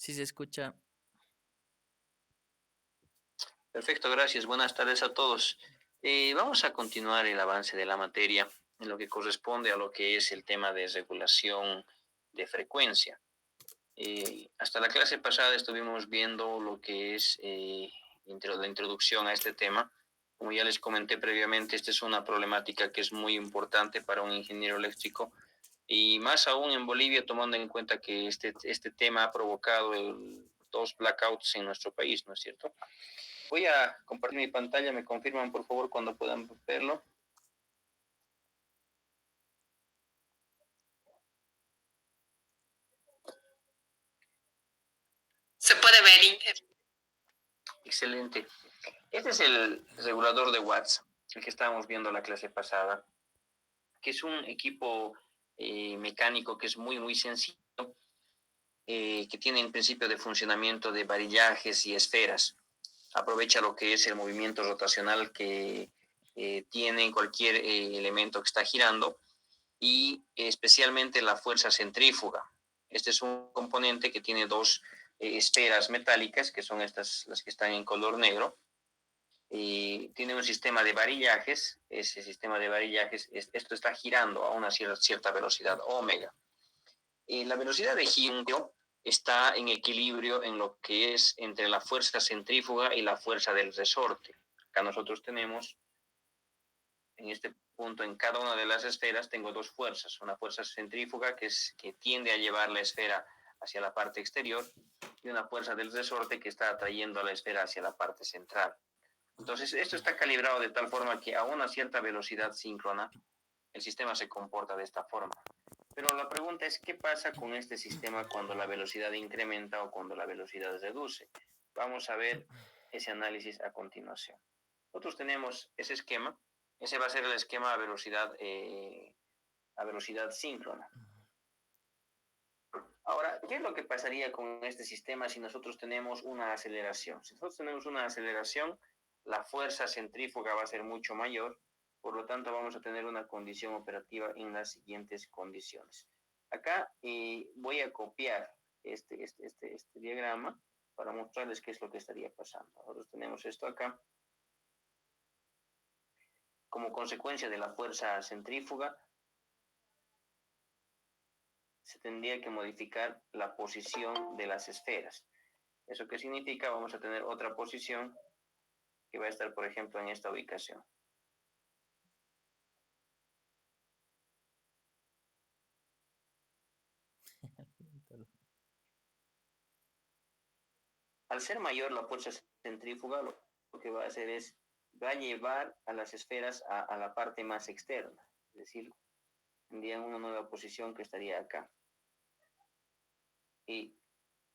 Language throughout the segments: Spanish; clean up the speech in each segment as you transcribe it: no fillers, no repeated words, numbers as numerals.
Sí se escucha. Perfecto, gracias. Buenas tardes a todos. Vamos a continuar el avance de la materia en lo que corresponde a lo que es el tema de regulación de frecuencia. Hasta la clase pasada estuvimos viendo lo que es la introducción a este tema. Como ya les comenté previamente, esta es una problemática que es muy importante para un ingeniero eléctrico y más aún en Bolivia, tomando en cuenta que este tema ha provocado dos blackouts en nuestro país, ¿no es cierto? Voy a compartir mi pantalla, me confirman por favor cuando puedan verlo. Se puede ver, Inter. Excelente. Este es el regulador de watts, el que estábamos viendo la clase pasada, que es un equipo mecánico que es muy sencillo, que tiene en principio de funcionamiento de varillajes y esferas. Aprovecha lo que es el movimiento rotacional que tiene cualquier elemento que está girando y especialmente la fuerza centrífuga. Este es un componente que tiene dos esferas metálicas, que son estas las que están en color negro, y tiene un sistema de varillajes. Ese sistema de varillajes, esto está girando a una cierta velocidad omega. La velocidad de giro está en equilibrio en lo que es entre la fuerza centrífuga y la fuerza del resorte. Acá nosotros tenemos, en este punto, en cada una de las esferas tengo dos fuerzas. Una fuerza centrífuga que tiende a llevar la esfera hacia la parte exterior y una fuerza del resorte que está atrayendo a la esfera hacia la parte central. Entonces, esto está calibrado de tal forma que a una cierta velocidad síncrona, el sistema se comporta de esta forma. Pero la pregunta es, ¿qué pasa con este sistema cuando la velocidad incrementa o cuando la velocidad reduce? Vamos a ver ese análisis a continuación. Nosotros tenemos ese esquema. Ese va a ser el esquema a velocidad síncrona. Ahora, ¿qué es lo que pasaría con este sistema si nosotros tenemos una aceleración? Si nosotros tenemos una aceleración, la fuerza centrífuga va a ser mucho mayor, por lo tanto vamos a tener una condición operativa en las siguientes condiciones. Acá voy a copiar este diagrama para mostrarles qué es lo que estaría pasando. Nosotros tenemos esto acá. Como consecuencia de la fuerza centrífuga, se tendría que modificar la posición de las esferas. ¿Eso qué significa? Vamos a tener otra posición que va a estar, por ejemplo, en esta ubicación. Al ser mayor la fuerza centrífuga, lo que va a hacer es, va a llevar a las esferas a la parte más externa. Es decir, tendrían una nueva posición que estaría acá. Y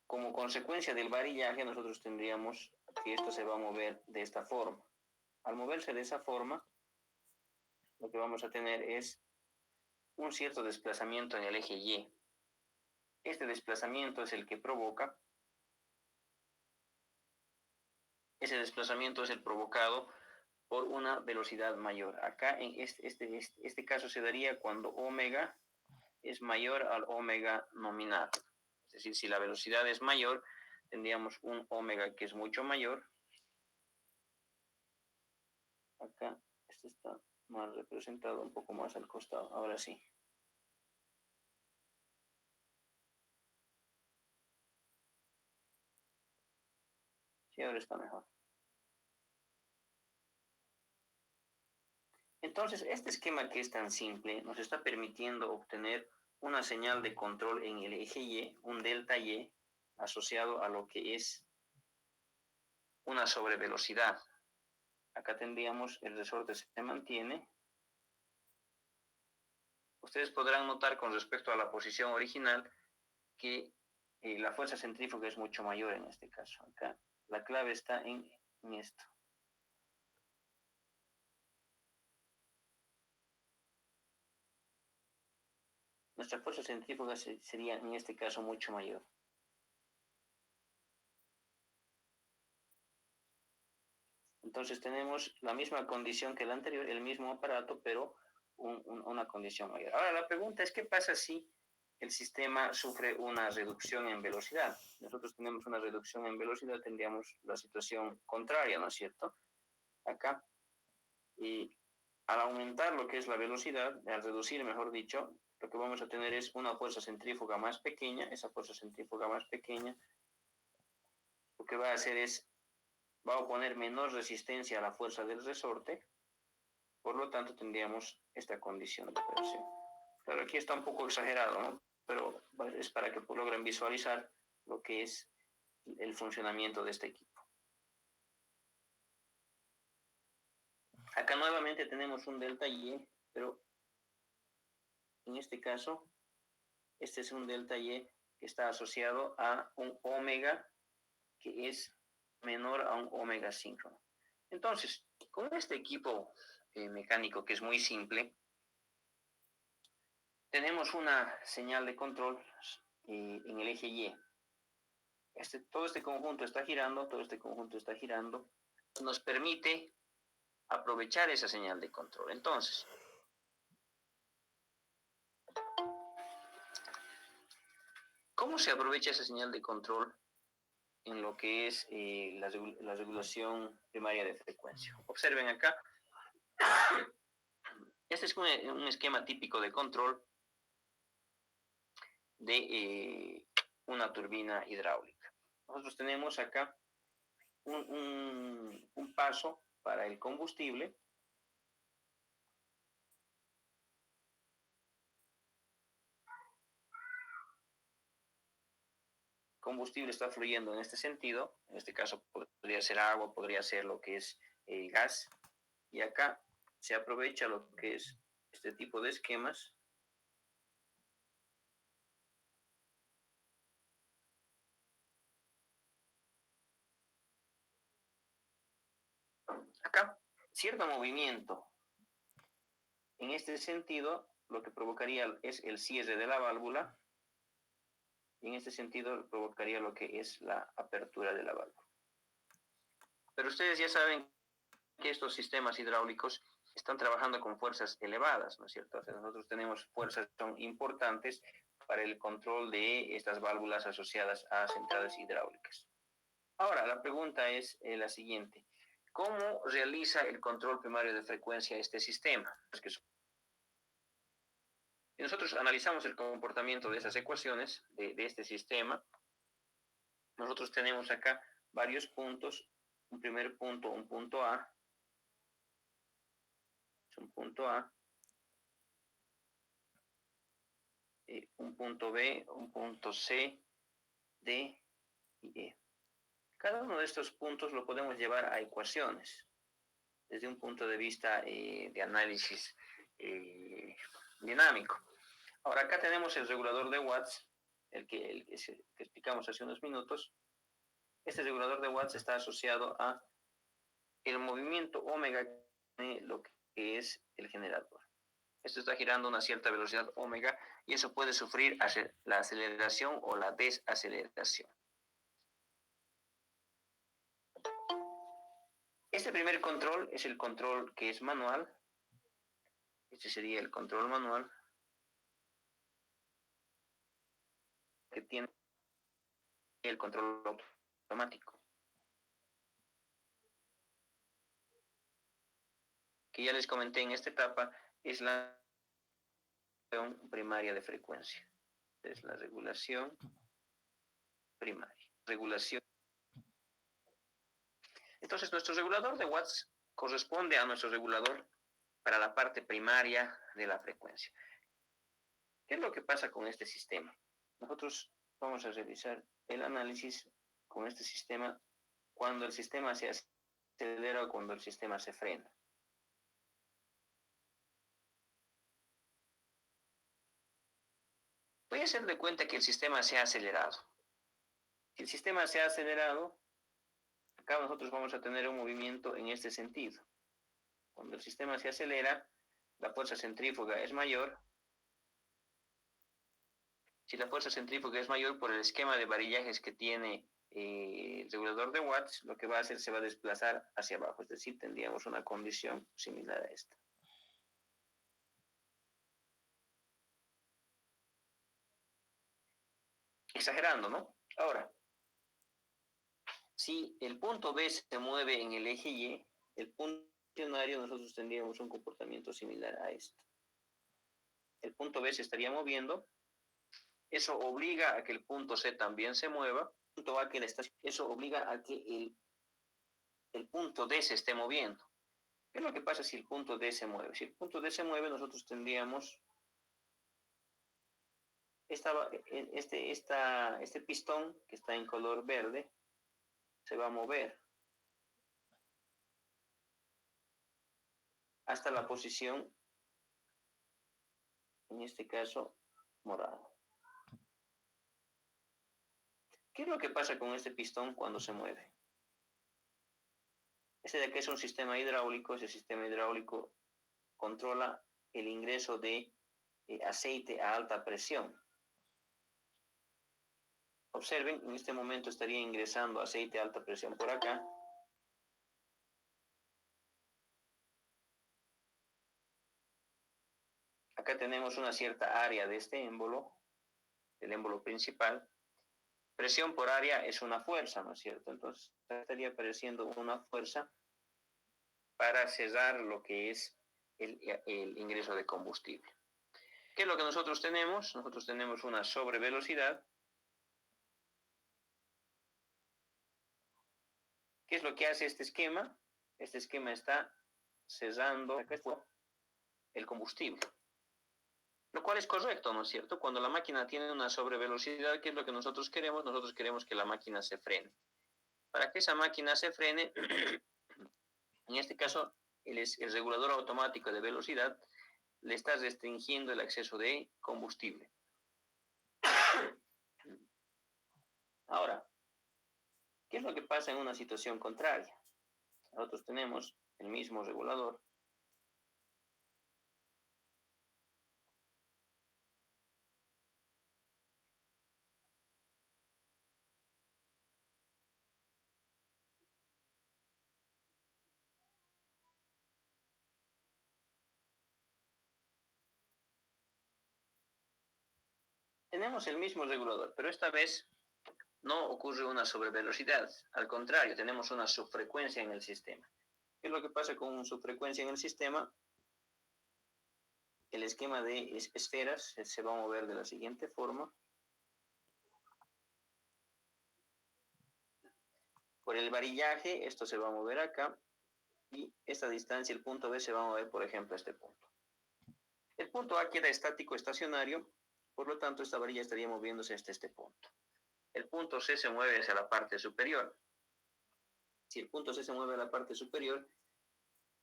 como consecuencia del varillaje, nosotros tendríamos que esto se va a mover de esta forma. Al moverse de esa forma, lo que vamos a tener es un cierto desplazamiento en el eje Y. Este desplazamiento es el que provoca, ese desplazamiento es el provocado por una velocidad mayor. Acá en este caso se daría cuando omega es mayor al omega nominal. Es decir, si la velocidad es mayor, tendríamos un omega que es mucho mayor. Acá este está más representado, un poco más al costado. Ahora sí. Sí, ahora está mejor. Entonces, este esquema que es tan simple nos está permitiendo obtener una señal de control en el eje Y, un delta Y, asociado a lo que es una sobrevelocidad. Acá tendríamos el resorte se mantiene. Ustedes podrán notar con respecto a la posición original que la fuerza centrífuga es mucho mayor en este caso. Acá la clave está en esto. Nuestra fuerza centrífuga sería en este caso mucho mayor. Entonces tenemos la misma condición que la anterior, el mismo aparato, pero una condición mayor. Ahora la pregunta es, ¿qué pasa si el sistema sufre una reducción en velocidad. Nosotros tenemos una reducción en velocidad, tendríamos la situación contraria, ¿no es cierto? Acá. Y al aumentar lo que es la velocidad, al reducir, mejor dicho, lo que vamos a tener es una fuerza centrífuga más pequeña. Esa fuerza centrífuga más pequeña lo que va a hacer es, va a oponer menor resistencia a la fuerza del resorte, por lo tanto tendríamos esta condición de operación. Claro, aquí está un poco exagerado, ¿no? Pero es para que logren visualizar lo que es el funcionamiento de este equipo. Acá nuevamente tenemos un delta Y, pero en este caso, este es un delta Y que está asociado a un omega que es menor a un omega síncrono. Entonces, con este equipo mecánico que es muy simple, tenemos una señal de control en el eje Y. Todo este conjunto está girando, nos permite aprovechar esa señal de control. Entonces, ¿cómo se aprovecha esa señal de control en lo que es la regulación primaria de frecuencia? Observen acá, este es un esquema típico de control de una turbina hidráulica. Nosotros tenemos acá un paso para el combustible. Combustible está fluyendo en este sentido, en este caso podría ser agua, podría ser lo que es gas, y acá se aprovecha lo que es este tipo de esquemas. Acá, cierto movimiento. En este sentido, lo que provocaría es el cierre de la válvula, y en este sentido provocaría lo que es la apertura de la válvula. Pero ustedes ya saben que estos sistemas hidráulicos están trabajando con fuerzas elevadas, ¿no es cierto? O sea, nosotros tenemos fuerzas que son importantes para el control de estas válvulas asociadas a centrales hidráulicas. Ahora, la pregunta es la siguiente. ¿Cómo realiza el control primario de frecuencia este sistema? Si nosotros analizamos el comportamiento de esas ecuaciones, de este sistema, nosotros tenemos acá varios puntos. Un primer punto, un punto A, un punto A, un punto B, un punto C, D y E. Cada uno de estos puntos lo podemos llevar a ecuaciones desde un punto de vista de análisis dinámico. Ahora acá tenemos el regulador de watts, el que explicamos hace unos minutos. Este regulador de watts está asociado a el movimiento omega de lo que es el generador. Esto está girando a una cierta velocidad omega y eso puede sufrir la aceleración o la desaceleración. Este primer control es el control que es manual. Este sería el control manual que tiene el control automático, que ya les comenté en esta etapa, es la regulación primaria de frecuencia. Es la regulación primaria. Regulación. Entonces, nuestro regulador de watts corresponde a nuestro regulador para la parte primaria de la frecuencia. ¿Qué es lo que pasa con este sistema? Nosotros vamos a realizar el análisis con este sistema cuando el sistema se acelera o cuando el sistema se frena. Voy a hacer de cuenta que el sistema se ha acelerado. Si el sistema se ha acelerado, acá nosotros vamos a tener un movimiento en este sentido. Cuando el sistema se acelera, la fuerza centrífuga es mayor. Si la fuerza centrífuga es mayor por el esquema de varillajes que tiene el regulador de watts, lo que va a hacer se va a desplazar hacia abajo, es decir, tendríamos una condición similar a esta. Exagerando, ¿no? Ahora, si el punto B se mueve en el eje Y, el punto estacionario nosotros tendríamos un comportamiento similar a esto. El punto B se estaría moviendo, eso obliga a que el punto C también se mueva, punto A que la estación, eso obliga a que el punto D se esté moviendo. ¿Qué es lo que pasa si el punto D se mueve? Si el punto D se mueve, nosotros tendríamos este pistón que está en color verde, se va a mover hasta la posición, en este caso, morado. ¿Qué es lo que pasa con este pistón cuando se mueve? Este de aquí es un sistema hidráulico, ese sistema hidráulico controla el ingreso de aceite a alta presión. Observen, en este momento estaría ingresando aceite a alta presión por acá. Acá tenemos una cierta área de este émbolo, el émbolo principal. Presión por área es una fuerza, ¿no es cierto? Entonces estaría apareciendo una fuerza para cerrar lo que es el ingreso de combustible. ¿Qué es lo que nosotros tenemos? Nosotros tenemos una sobrevelocidad. ¿Qué es lo que hace este esquema? Este esquema está cerrando el combustible. Lo cual es correcto, ¿no es cierto? Cuando la máquina tiene una sobrevelocidad, ¿qué es lo que nosotros queremos? Nosotros queremos que la máquina se frene. Para que esa máquina se frene, en este caso, el regulador automático de velocidad le está restringiendo el acceso de combustible. Ahora, ¿qué es lo que pasa en una situación contraria? Nosotros tenemos el mismo regulador. Tenemos el mismo regulador, pero esta vez no ocurre una sobrevelocidad. Al contrario, tenemos una subfrecuencia en el sistema. ¿Qué es lo que pasa con subfrecuencia en el sistema? El esquema de esferas se va a mover de la siguiente forma. Por el varillaje, esto se va a mover acá. Y esta distancia, el punto B, se va a mover, por ejemplo, a este punto. El punto A queda estático, estacionario. Por lo tanto, esta varilla estaría moviéndose hasta este punto. El punto C se mueve hacia la parte superior. Si el punto C se mueve a la parte superior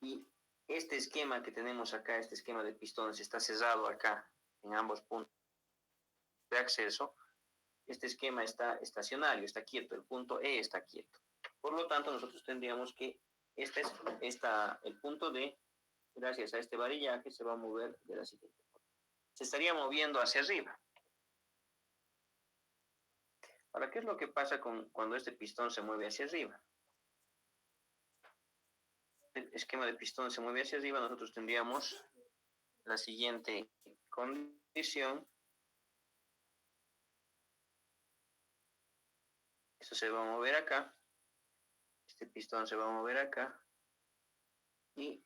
y este esquema que tenemos acá, este esquema de pistones, está cerrado acá en ambos puntos de acceso, este esquema está estacionario, está quieto, el punto E está quieto. Por lo tanto, nosotros tendríamos que el punto D, gracias a este varillaje, se va a mover de la siguiente forma. Se estaría moviendo hacia arriba. Ahora, ¿qué es lo que pasa cuando este pistón se mueve hacia arriba? El esquema de pistón se mueve hacia arriba, nosotros tendríamos la siguiente condición. Esto se va a mover acá. Este pistón se va a mover acá. ¿Y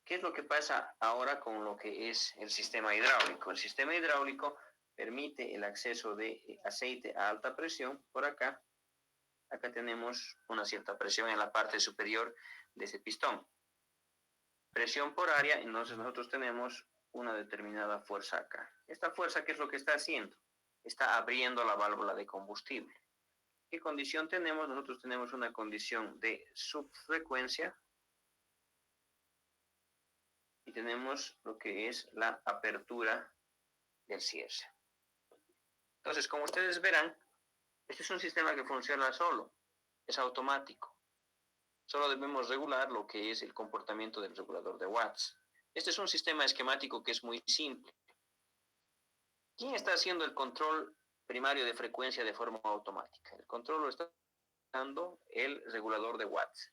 qué es lo que pasa ahora con lo que es el sistema hidráulico? El sistema hidráulico permite el acceso de aceite a alta presión por acá. Acá tenemos una cierta presión en la parte superior de ese pistón. Presión por área, entonces nosotros tenemos una determinada fuerza acá. Esta fuerza, ¿qué es lo que está haciendo? Está abriendo la válvula de combustible. ¿Qué condición tenemos? Nosotros tenemos una condición de subfrecuencia y tenemos lo que es la apertura del cierre. Entonces, como ustedes verán, este es un sistema que funciona solo, es automático. Solo debemos regular lo que es el comportamiento del regulador de watts. Este es un sistema esquemático que es muy simple. ¿Quién está haciendo el control primario de frecuencia de forma automática? El control lo está dando el regulador de watts.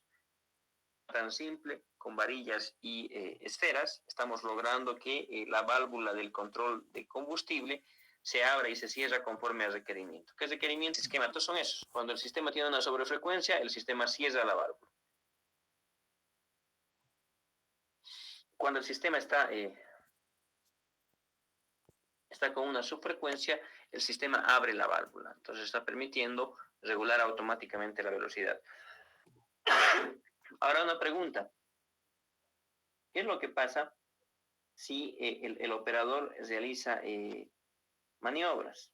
Tan simple, con varillas y esferas, estamos logrando que la válvula del control de combustible se abre y se cierra conforme al requerimiento. ¿Qué requerimientos, esquemas son esos? Cuando el sistema tiene una sobrefrecuencia, el sistema cierra la válvula. Cuando el sistema está con una subfrecuencia, el sistema abre la válvula. Entonces está permitiendo regular automáticamente la velocidad. Ahora una pregunta. ¿Qué es lo que pasa si el operador realiza maniobras?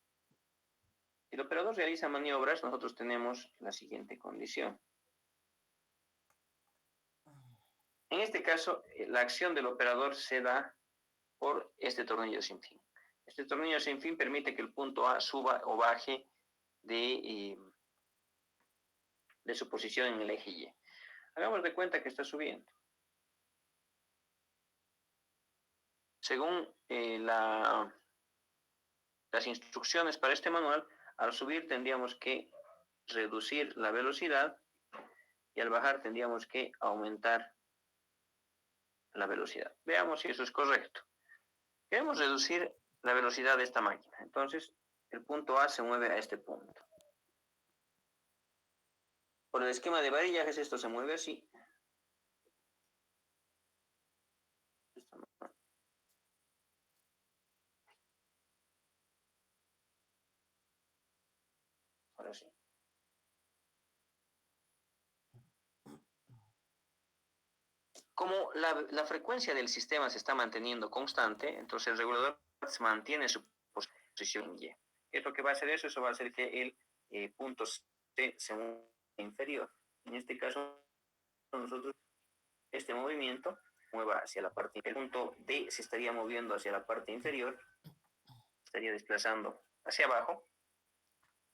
Si el operador realiza maniobras, nosotros tenemos la siguiente condición. En este caso, la acción del operador se da por este tornillo sin fin. Este tornillo sin fin permite que el punto A suba o baje de su posición en el eje Y. Hagamos de cuenta que está subiendo. Según las instrucciones para este manual, al subir tendríamos que reducir la velocidad y al bajar tendríamos que aumentar la velocidad. Veamos si eso es correcto. Queremos reducir la velocidad de esta máquina. Entonces, el punto A se mueve a este punto. Por el esquema de varillajes, esto se mueve así. Ahora sí. Como la frecuencia del sistema se está manteniendo constante, entonces el regulador se mantiene su posición Y. ¿Qué es lo que va a hacer eso? Eso va a hacer que el punto C se mueva inferior. En este caso, nosotros este movimiento mueva hacia la parte inferior. El punto D se estaría moviendo hacia la parte inferior, estaría desplazando hacia abajo,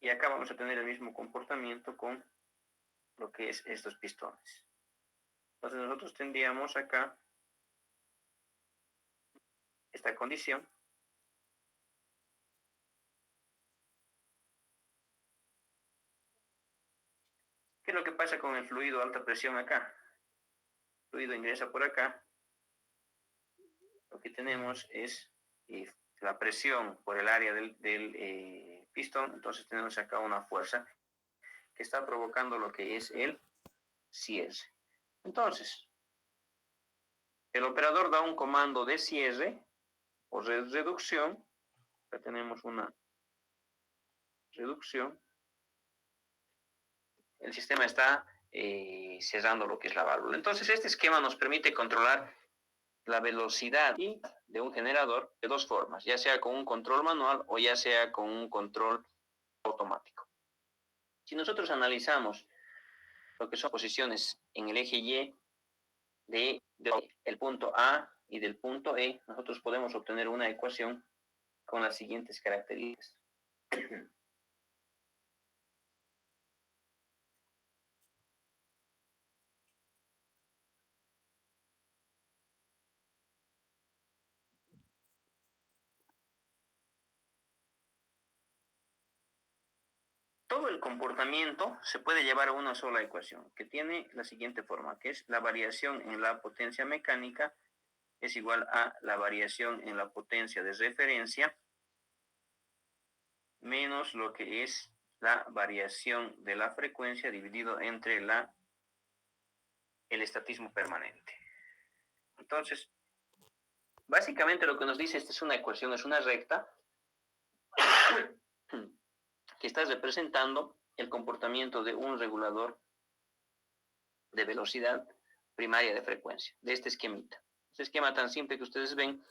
y acá vamos a tener el mismo comportamiento con lo que es estos pistones. Entonces nosotros tendríamos acá esta condición. ¿Qué es lo que pasa con el fluido a alta presión acá? El fluido ingresa por acá. Lo que tenemos es la presión por el área del pistón. Entonces tenemos acá una fuerza que está provocando lo que es el cierre. Entonces, el operador da un comando de cierre o reducción. Acá tenemos una reducción. El sistema está cerrando lo que es la válvula. Entonces, este esquema nos permite controlar la velocidad de un generador de dos formas, ya sea con un control manual o ya sea con un control automático. Si nosotros analizamos lo que son posiciones en el eje Y del punto A y del punto E, nosotros podemos obtener una ecuación con las siguientes características. Todo el comportamiento se puede llevar a una sola ecuación, que tiene la siguiente forma, que es la variación en la potencia mecánica es igual a la variación en la potencia de referencia menos lo que es la variación de la frecuencia dividido entre el estatismo permanente. Entonces, básicamente lo que nos dice esta es una ecuación, es una recta que está representando el comportamiento de un regulador de velocidad primaria de frecuencia, de este esquemita. Este esquema tan simple que ustedes ven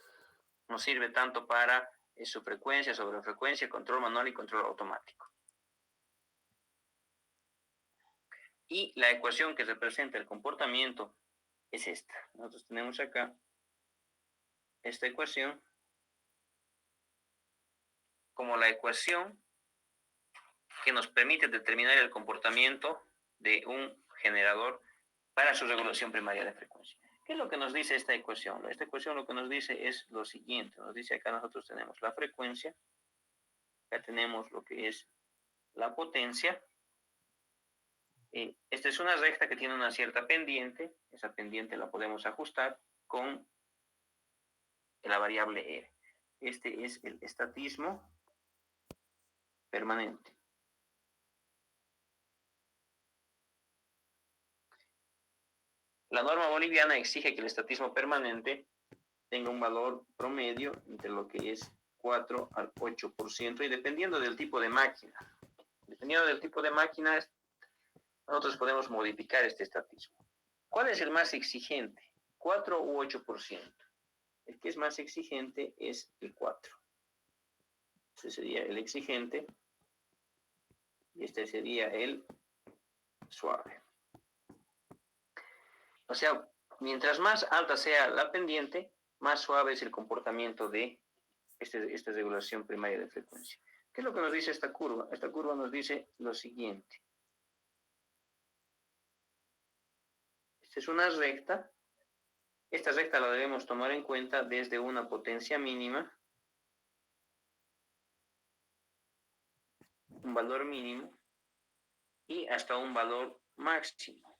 nos sirve tanto para su frecuencia, sobrefrecuencia, control manual y control automático. Y la ecuación que representa el comportamiento es esta. Nosotros tenemos acá esta ecuación como la ecuación que nos permite determinar el comportamiento de un generador para su regulación primaria de frecuencia. ¿Qué es lo que nos dice esta ecuación? Esta ecuación lo que nos dice es lo siguiente. Nos dice acá nosotros tenemos la frecuencia, acá tenemos lo que es la potencia. Esta es una recta que tiene una cierta pendiente. Esa pendiente la podemos ajustar con la variable R. Este es el estatismo permanente. La norma boliviana exige que el estatismo permanente tenga un valor promedio entre lo que es 4 al 8% y dependiendo del tipo de máquina. Dependiendo del tipo de máquina, nosotros podemos modificar este estatismo. ¿Cuál es el más exigente? 4 u 8%. El que es más exigente es el 4. Este sería el exigente y este sería el suave. O sea, mientras más alta sea la pendiente, más suave es el comportamiento de esta regulación primaria de frecuencia. ¿Qué es lo que nos dice esta curva? Esta curva nos dice lo siguiente. Esta es una recta. Esta recta la debemos tomar en cuenta desde una potencia mínima, un valor mínimo, y hasta un valor máximo.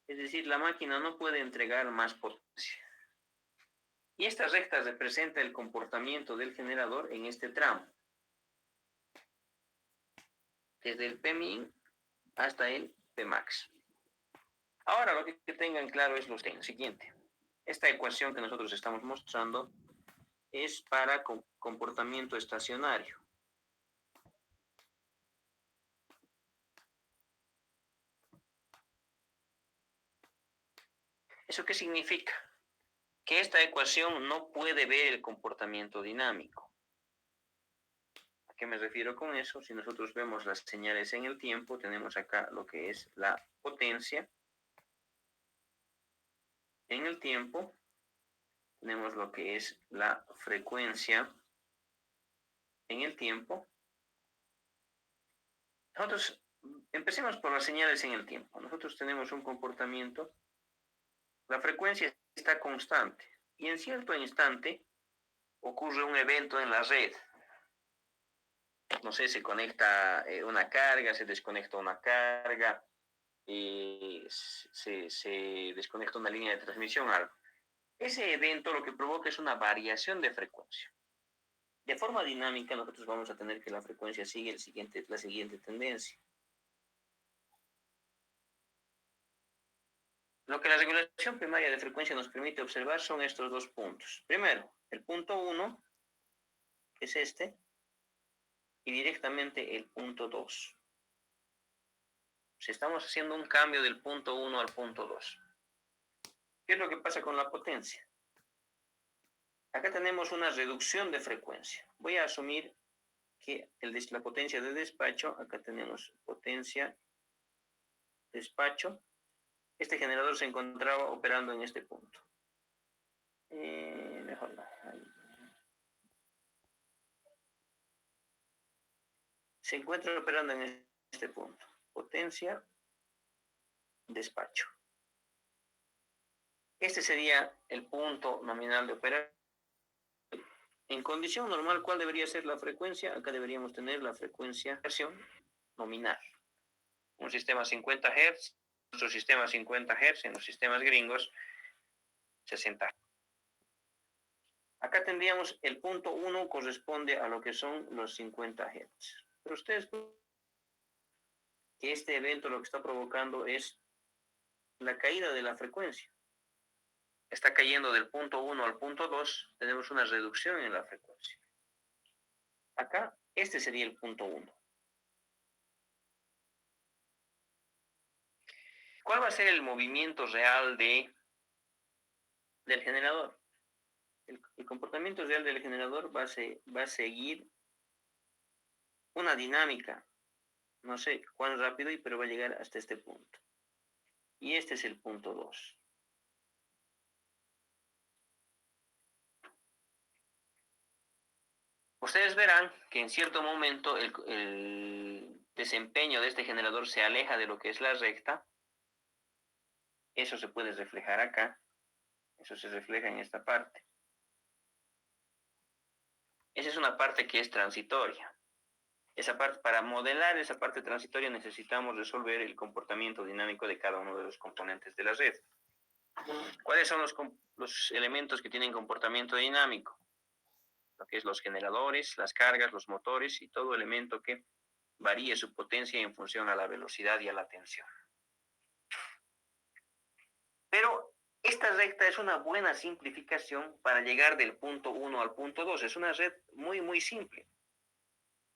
Es decir, la máquina no puede entregar más potencia. Y esta recta representa el comportamiento del generador en este tramo. Desde el Pmin hasta el Pmax. Ahora lo que tengan claro es lo siguiente. Esta ecuación que nosotros estamos mostrando es para comportamiento estacionario. ¿Eso qué significa? Que esta ecuación no puede ver el comportamiento dinámico. ¿A qué me refiero con eso? Si nosotros vemos las señales en el tiempo, tenemos acá lo que es la potencia. En el tiempo, tenemos lo que es la frecuencia en el tiempo. Nosotros empecemos por las señales en el tiempo. Nosotros tenemos un comportamiento. La frecuencia está constante y en cierto instante ocurre un evento en la red. No sé, se conecta una carga, se desconecta una carga, se desconecta una línea de transmisión, algo. Ese evento lo que provoca es una variación de frecuencia. De forma dinámica, nosotros vamos a tener que la frecuencia sigue la siguiente tendencia. Lo que la regulación primaria de frecuencia nos permite observar son estos dos puntos. Primero, el punto 1, que es este, y directamente el punto 2. Si estamos haciendo un cambio del punto 1 al punto 2. ¿Qué es lo que pasa con la potencia? Acá tenemos una reducción de frecuencia. Voy a asumir que la potencia de despacho, acá tenemos potencia despacho. Este generador se encontraba operando en este punto. Mejor no. Ahí. Se encuentra operando en este punto. Potencia despacho. Este sería el punto nominal de operación. En condición normal, ¿cuál debería ser la frecuencia? Acá deberíamos tener la frecuencia nominal. Un sistema 50 Hz, nuestro sistema 50 Hz, en los sistemas gringos 60 Hz. Acá tendríamos el punto 1 corresponde a lo que son los 50 Hz. Pero ustedes que este evento lo que está provocando es la caída de la frecuencia. Está cayendo del punto 1 al punto 2, tenemos una reducción en la frecuencia. Acá, este sería el punto 1. ¿Cuál va a ser el movimiento real del generador? El comportamiento real del generador va a seguir una dinámica. No sé cuán rápido, pero va a llegar hasta este punto. Y este es el punto 2. Ustedes verán que en cierto momento el desempeño de este generador se aleja de lo que es la recta. Eso se puede reflejar acá. Eso se refleja en esta parte. Esa es una parte que es transitoria. Esa parte, para modelar esa parte transitoria necesitamos resolver el comportamiento dinámico de cada uno de los componentes de la red. ¿Cuáles son los elementos que tienen comportamiento dinámico? lo que es los generadores, las cargas, los motores y todo elemento que varíe su potencia en función a la velocidad y a la tensión. Pero esta recta es una buena simplificación para llegar del punto 1 al punto 2. Es una red muy, muy simple.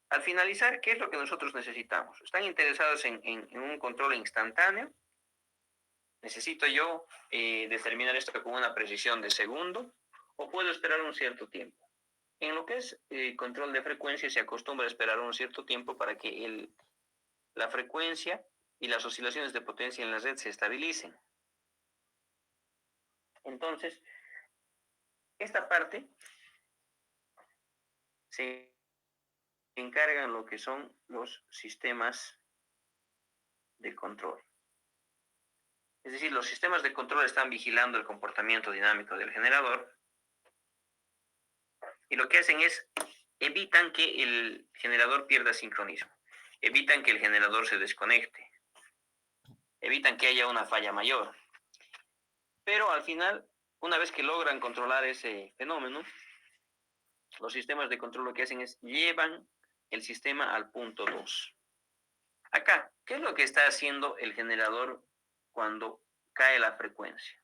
Al finalizar, ¿qué es lo que nosotros necesitamos? ¿Están interesados en un control instantáneo? ¿Necesito yo determinar esto con una precisión de segundo? ¿O puedo esperar un cierto tiempo? En lo que es control de frecuencia se acostumbra a esperar un cierto tiempo para que la frecuencia y las oscilaciones de potencia en la red se estabilicen. Entonces, esta parte se encargan lo que son los sistemas de control. Es decir, los sistemas de control están vigilando el comportamiento dinámico del generador y lo que hacen es evitan que el generador pierda sincronismo, evitan que el generador se desconecte, evitan que haya una falla mayor. Pero al final, una vez que logran controlar ese fenómeno, los sistemas de control lo que hacen es llevan el sistema al punto 2. Acá, ¿qué es lo que está haciendo el generador cuando cae la frecuencia?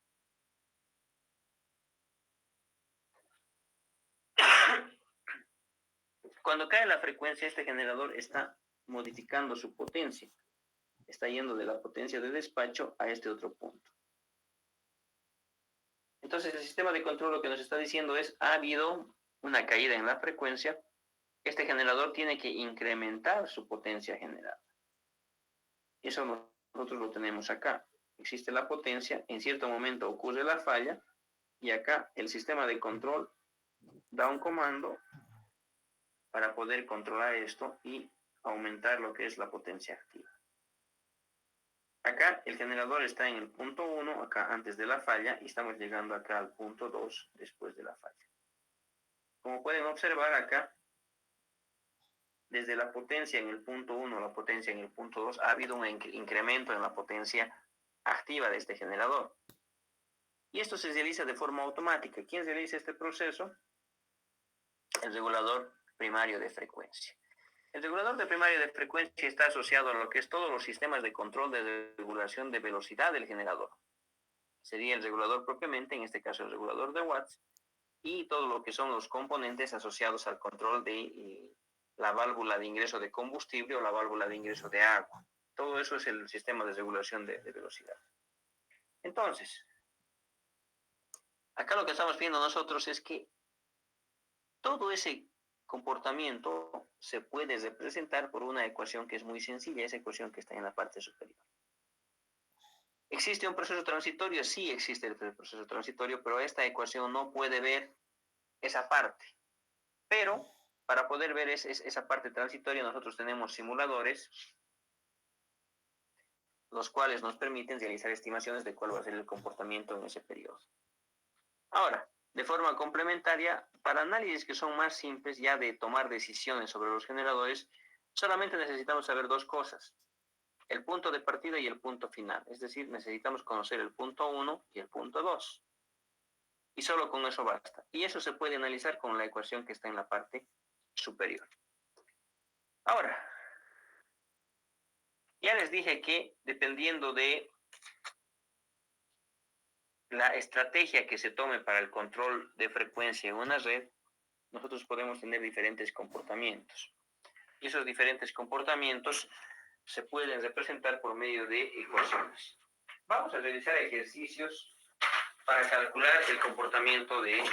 Cuando cae la frecuencia, este generador está modificando su potencia. Está yendo de la potencia de despacho a este otro punto. Entonces, el sistema de control lo que nos está diciendo es, ha habido una caída en la frecuencia, este generador tiene que incrementar su potencia generada. Eso nosotros lo tenemos acá. Existe la potencia, en cierto momento ocurre la falla, y acá el sistema de control da un comando para poder controlar esto y aumentar lo que es la potencia activa. Acá el generador está en el punto 1, acá antes de la falla, y estamos llegando acá al punto 2 después de la falla. Como pueden observar acá, desde la potencia en el punto 1 a la potencia en el punto 2, ha habido un incremento en la potencia activa de este generador. Y esto se realiza de forma automática. ¿Quién realiza este proceso? El regulador primario de frecuencia. El regulador de primario de frecuencia está asociado a lo que es todos los sistemas de control de regulación de velocidad del generador. Sería el regulador propiamente, en este caso el regulador de watts, y todo lo que son los componentes asociados al control de la válvula de ingreso de combustible o la válvula de ingreso de agua. Todo eso es el sistema de regulación de velocidad. Entonces, acá lo que estamos viendo nosotros es que todo ese comportamiento se puede representar por una ecuación que es muy sencilla, esa ecuación que está en la parte superior. ¿Existe un proceso transitorio? Sí existe el proceso transitorio, pero esta ecuación no puede ver esa parte. Pero para poder ver esa parte transitoria, nosotros tenemos simuladores, los cuales nos permiten realizar estimaciones de cuál va a ser el comportamiento en ese periodo. Ahora, de forma complementaria, para análisis que son más simples ya de tomar decisiones sobre los generadores, solamente necesitamos saber dos cosas: el punto de partida y el punto final. Es decir, necesitamos conocer el punto 1 y el punto 2. Y solo con eso basta. Y eso se puede analizar con la ecuación que está en la parte superior. Ahora, ya les dije que dependiendo de la estrategia que se tome para el control de frecuencia en una red, nosotros podemos tener diferentes comportamientos. Y esos diferentes comportamientos se pueden representar por medio de ecuaciones. Vamos a realizar ejercicios para calcular el comportamiento de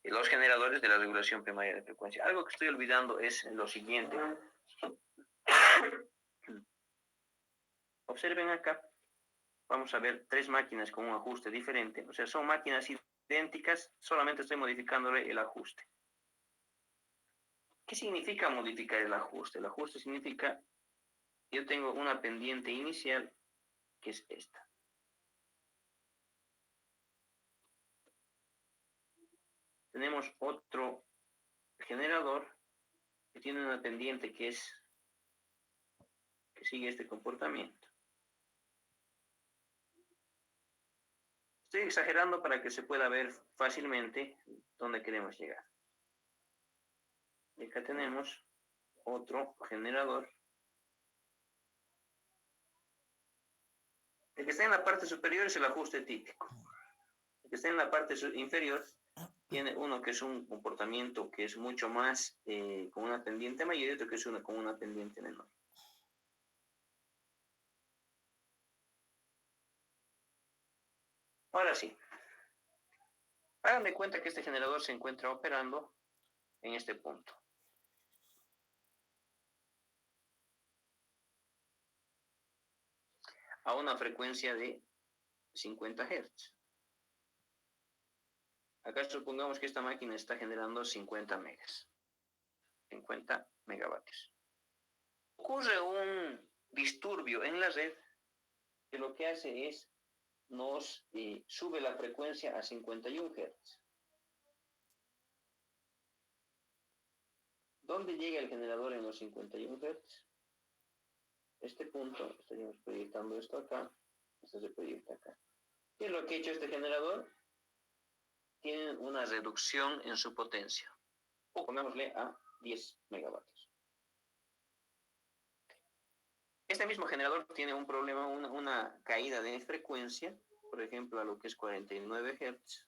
los generadores de la regulación primaria de frecuencia. Algo que estoy olvidando es lo siguiente. Observen acá. Vamos a ver tres máquinas con un ajuste diferente. O sea, son máquinas idénticas, solamente estoy modificándole el ajuste. ¿Qué significa modificar el ajuste? El ajuste significa, yo tengo una pendiente inicial, que es esta. Tenemos otro generador que tiene una pendiente que sigue este comportamiento. Estoy exagerando para que se pueda ver fácilmente dónde queremos llegar. Y acá tenemos otro generador. El que está en la parte superior es el ajuste típico. El que está en la parte inferior tiene uno que es un comportamiento que es mucho más con una pendiente mayor y otro que es con una pendiente menor. Ahora sí, hagan de cuenta que este generador se encuentra operando en este punto. A una frecuencia de 50 Hz. Acá supongamos que esta máquina está generando 50 megas, 50 megavatios. Ocurre un disturbio en la red que lo que hace es nos sube la frecuencia a 51 Hz. ¿Dónde llega el generador en los 51 Hz? Este punto, estaríamos proyectando esto acá, esto se proyecta acá. ¿Qué es lo que ha hecho este generador? Tiene una reducción en su potencia. O pongámosle a 10 megavatios. Este mismo generador tiene un problema, una caída de frecuencia, por ejemplo, a lo que es 49 Hz.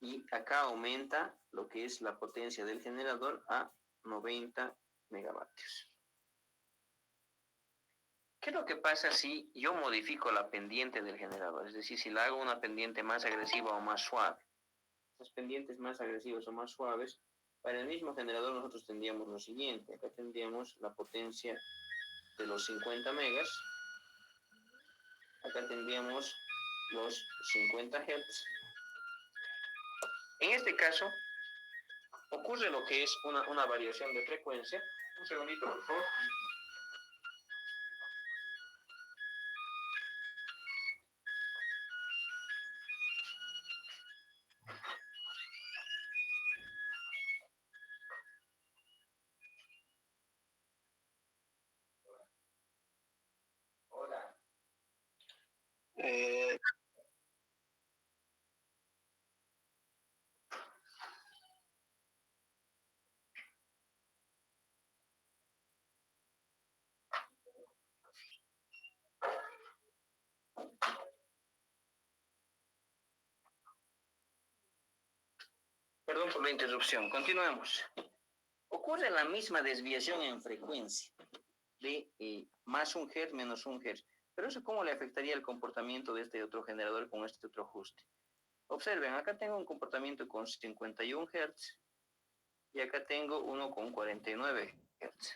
Y acá aumenta lo que es la potencia del generador a 90 megavatios. ¿Qué es lo que pasa si yo modifico la pendiente del generador? Es decir, si la hago una pendiente más agresiva o más suave. Las pendientes más agresivas o más suaves, para el mismo generador nosotros tendríamos lo siguiente. Acá tendríamos la potencia de los 50 megas. Acá tendríamos los 50 Hz. En este caso, ocurre lo que es una variación de frecuencia. Un segundito, por favor. Perdón por la interrupción. Continuemos. Ocurre la misma desviación en frecuencia de más 1 Hz menos 1 Hz. Pero eso, ¿cómo le afectaría el comportamiento de este otro generador con este otro ajuste? Observen, acá tengo un comportamiento con 51 Hz y acá tengo uno con 49 Hz.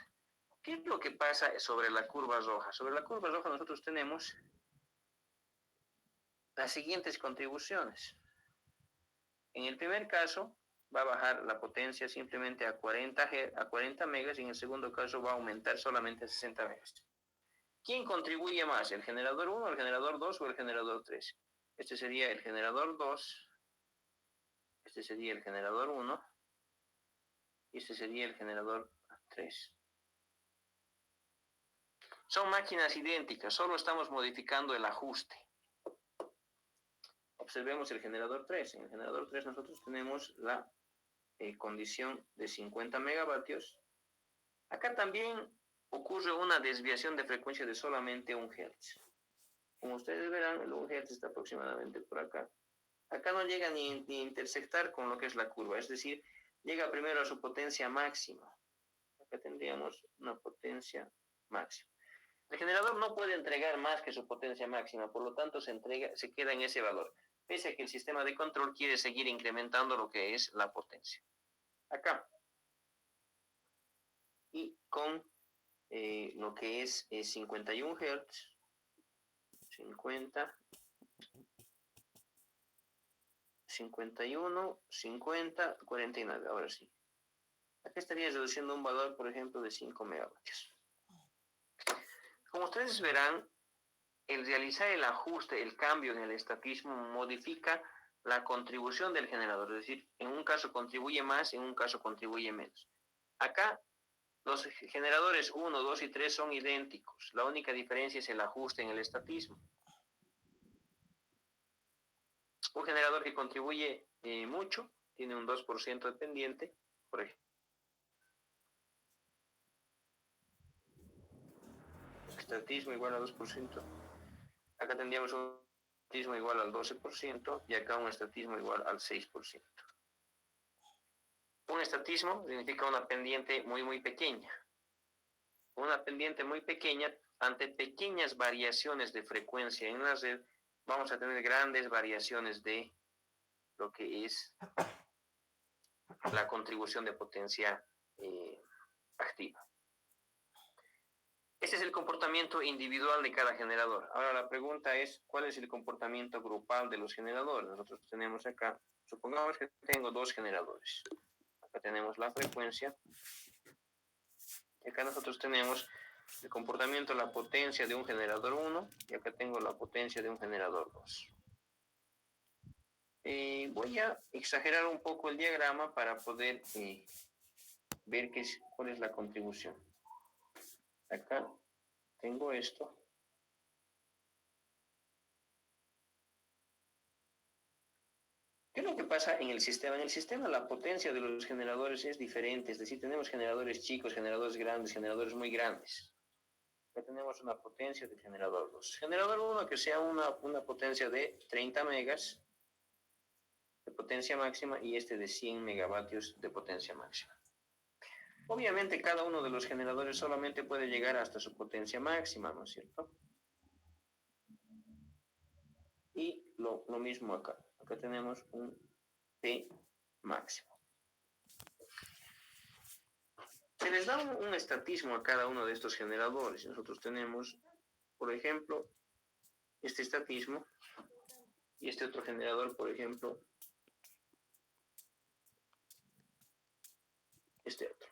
¿Qué es lo que pasa sobre la curva roja? Sobre la curva roja nosotros tenemos las siguientes contribuciones. En el primer caso va a bajar la potencia simplemente a 40 megas y en el segundo caso va a aumentar solamente a 60 megas. ¿Quién contribuye más? ¿El generador 1, el generador 2 o el generador 3? Este sería el generador 2, este sería el generador 1 y este sería el generador 3. Son máquinas idénticas, solo estamos modificando el ajuste. Observemos el generador 3. En el generador 3 nosotros tenemos la condición de 50 megavatios. Acá también ocurre una desviación de frecuencia de solamente 1 Hz. Como ustedes verán, el 1 Hz está aproximadamente por acá. Acá no llega ni intersectar con lo que es la curva, es decir, llega primero a su potencia máxima. Acá tendríamos una potencia máxima. El generador no puede entregar más que su potencia máxima, por lo tanto se queda en ese valor, pese a que el sistema de control quiere seguir incrementando lo que es la potencia. Acá. Y con lo que es 51 Hz, 50, 51, 50, 49, ahora sí. Aquí estaría reduciendo un valor, por ejemplo, de 5 megavatios. Como ustedes verán, el realizar el ajuste, el cambio en el estatismo modifica la contribución del generador, es decir, en un caso contribuye más, en un caso contribuye menos. Acá Los generadores 1, 2 y 3 son idénticos. La única diferencia es el ajuste en el estatismo. Un generador que contribuye mucho tiene un 2% de pendiente, por ejemplo. Estatismo igual a 2%. Acá tendríamos un estatismo igual al 12% y acá un estatismo igual al 6%. Un estatismo significa una pendiente muy pequeña. Una pendiente muy pequeña, ante pequeñas variaciones de frecuencia en la red, vamos a tener grandes variaciones de lo que es la contribución de potencia activa. Ese es el comportamiento individual de cada generador. Ahora la pregunta es, ¿cuál es el comportamiento grupal de los generadores? Nosotros tenemos acá, supongamos que tengo dos generadores. Acá tenemos la frecuencia. Y acá nosotros tenemos el comportamiento, la potencia de un generador 1, y acá tengo la potencia de un generador 2. Voy a exagerar un poco el diagrama para poder ver cuál es la contribución. Acá tengo esto. ¿Qué es lo que pasa en el sistema? En el sistema la potencia de los generadores es diferente, es decir, tenemos generadores chicos, generadores grandes, generadores muy grandes. Acá tenemos una potencia de generador 2. Generador 1 que sea una potencia de 30 megas de potencia máxima y este de 100 megavatios de potencia máxima. Obviamente cada uno de los generadores solamente puede llegar hasta su potencia máxima, ¿no es cierto? Y lo mismo acá. Acá tenemos un P máximo. Se les da un estatismo a cada uno de estos generadores. Nosotros tenemos, por ejemplo, este estatismo y este otro generador, por ejemplo, este otro.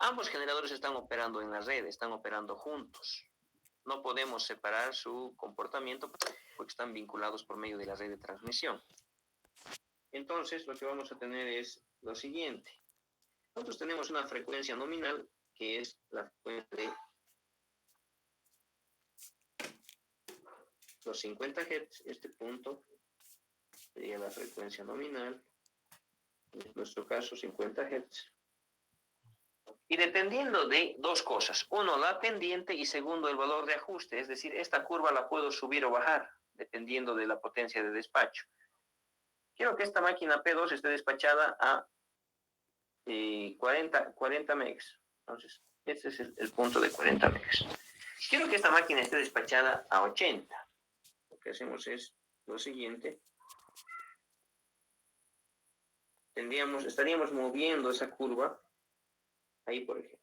Ambos generadores están operando en la red, están operando juntos. No podemos separar su comportamiento porque están vinculados por medio de la red de transmisión. Entonces, lo que vamos a tener es lo siguiente. Nosotros tenemos una frecuencia nominal, que es la frecuencia de los 50 Hz. Este punto sería la frecuencia nominal. En nuestro caso, 50 Hz. Y dependiendo de dos cosas. Uno, la pendiente y segundo, el valor de ajuste. Es decir, esta curva la puedo subir o bajar dependiendo de la potencia de despacho. Quiero que esta máquina P2 esté despachada a 40 megas. Entonces, este es el punto de 40 megas. Quiero que esta máquina esté despachada a 80. Lo que hacemos es lo siguiente. Estaríamos moviendo esa curva ahí, por ejemplo.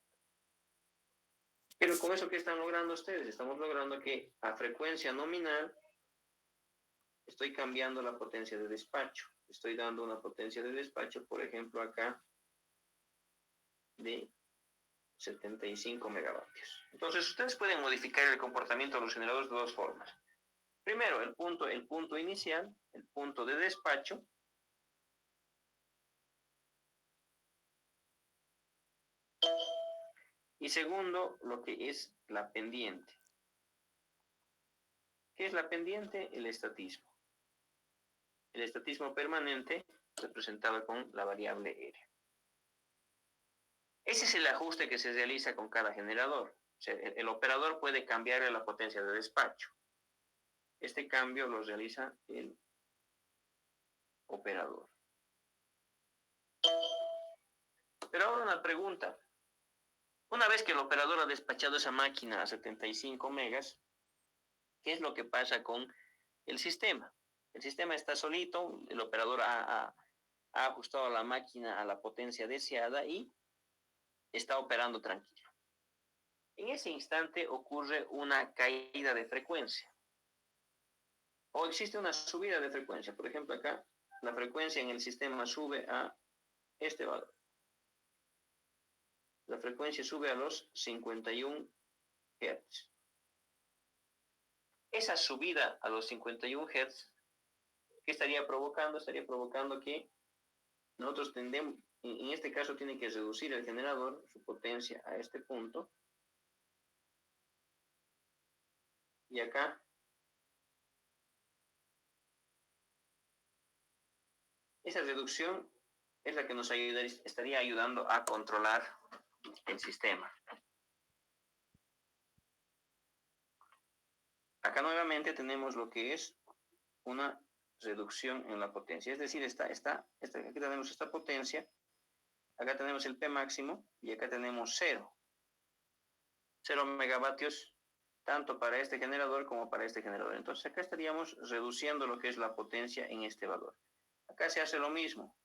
Pero con eso, ¿qué están logrando ustedes? Estamos logrando que a frecuencia nominal estoy cambiando la potencia de despacho. Estoy dando una potencia de despacho, por ejemplo, acá de 75 megavatios. Entonces, ustedes pueden modificar el comportamiento de los generadores de dos formas. Primero, el punto inicial, el punto de despacho. Y segundo, lo que es la pendiente. ¿Qué es la pendiente? El estatismo. El estatismo permanente representado con la variable R. Ese es el ajuste que se realiza con cada generador. O sea, el operador puede cambiarle la potencia de despacho. Este cambio lo realiza el operador. Pero ahora una pregunta. Una vez que el operador ha despachado esa máquina a 75 megas, ¿qué es lo que pasa con el sistema? El sistema está solito, el operador ha ajustado la máquina a la potencia deseada y está operando tranquilo. En ese instante ocurre una caída de frecuencia. O existe una subida de frecuencia. Por ejemplo, acá la frecuencia en el sistema sube a este valor. La frecuencia sube a los 51 Hz. Esa subida a los 51 Hz, ¿qué estaría provocando? Estaría provocando que nosotros en este caso tiene que reducir el generador, su potencia a este punto. Y acá esa reducción es la que nos estaría ayudando a controlar el sistema. Acá nuevamente tenemos lo que es una reducción en la potencia. Es decir, aquí tenemos esta potencia, acá tenemos el P máximo y acá tenemos 0 megavatios, tanto para este generador como para este generador. Entonces acá estaríamos reduciendo lo que es la potencia en este valor. Acá se hace lo mismo.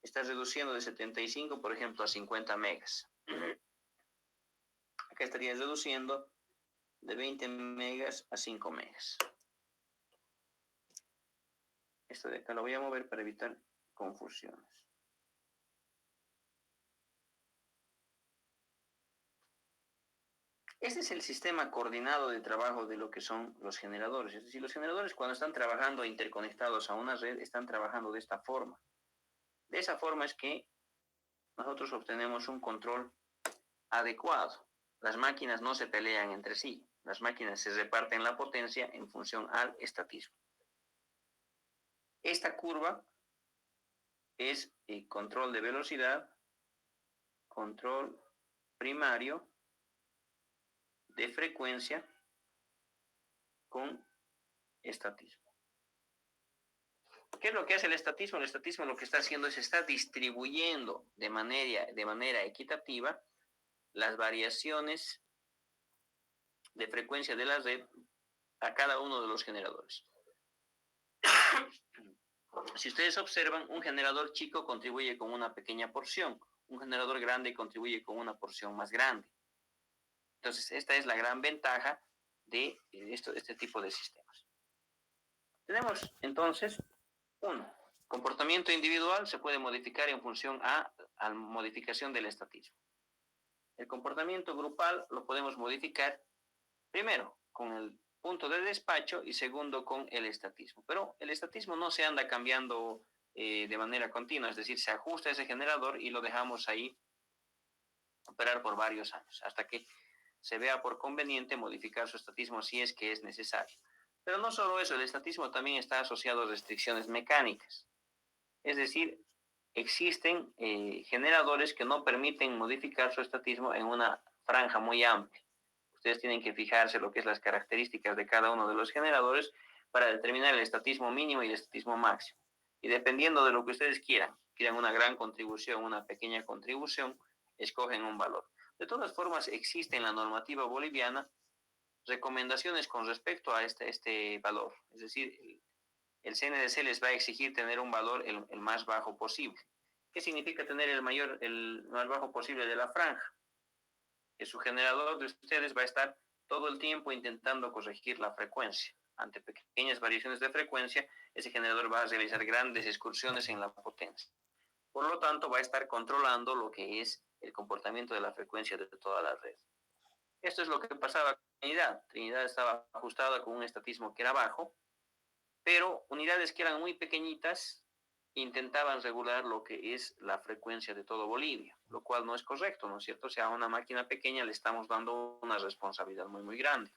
Está reduciendo de 75, por ejemplo, a 50 megas. Acá estaría reduciendo de 20 megas a 5 megas. Esto de acá lo voy a mover para evitar confusiones. Este es el sistema coordinado de trabajo de lo que son los generadores. Es decir, los generadores cuando están trabajando interconectados a una red, están trabajando de esta forma. De esa forma es que nosotros obtenemos un control adecuado. Las máquinas no se pelean entre sí. Las máquinas se reparten la potencia en función al estatismo. Esta curva es el control de velocidad, control primario de frecuencia con estatismo. ¿Qué es lo que hace el estatismo? El estatismo lo que está haciendo es está distribuyendo de manera equitativa las variaciones de frecuencia de la red a cada uno de los generadores. Si ustedes observan, un generador chico contribuye con una pequeña porción, un generador grande contribuye con una porción más grande. Entonces, esta es la gran ventaja de este tipo de sistemas. Tenemos entonces, comportamiento individual se puede modificar en función a modificación del estatismo. El comportamiento grupal lo podemos modificar primero con el punto de despacho y segundo con el estatismo. Pero el estatismo no se anda cambiando de manera continua, es decir, se ajusta ese generador y lo dejamos ahí operar por varios años, hasta que se vea por conveniente modificar su estatismo si es que es necesario. Pero no solo eso, el estatismo también está asociado a restricciones mecánicas. Es decir, existen generadores que no permiten modificar su estatismo en una franja muy amplia. Ustedes tienen que fijarse lo que es las características de cada uno de los generadores para determinar el estatismo mínimo y el estatismo máximo. Y dependiendo de lo que ustedes quieran una gran contribución, una pequeña contribución, escogen un valor. De todas formas, existe en la normativa boliviana recomendaciones con respecto a este valor. Es decir, el CNDC les va a exigir tener un valor el más bajo posible. ¿Qué significa tener el más bajo posible de la franja? Que su generador de ustedes va a estar todo el tiempo intentando corregir la frecuencia. Ante pequeñas variaciones de frecuencia, ese generador va a realizar grandes excursiones en la potencia. Por lo tanto, va a estar controlando lo que es el comportamiento de la frecuencia de toda la red. Esto es lo que pasaba con Trinidad. Trinidad estaba ajustada con un estatismo que era bajo, pero unidades que eran muy pequeñitas intentaban regular lo que es la frecuencia de todo Bolivia, lo cual no es correcto, ¿no es cierto? O sea, a una máquina pequeña le estamos dando una responsabilidad muy, muy grande.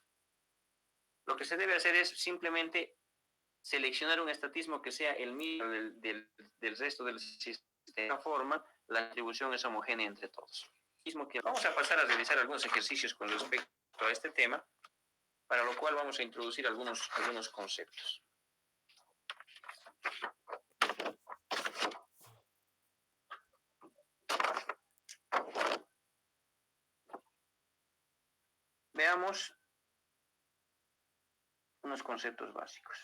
Lo que se debe hacer es simplemente seleccionar un estatismo que sea el mismo del resto del sistema. De esta forma, la distribución es homogénea entre todos. Vamos a pasar a realizar algunos ejercicios con respecto a este tema, para lo cual vamos a introducir algunos conceptos. Veamos unos conceptos básicos.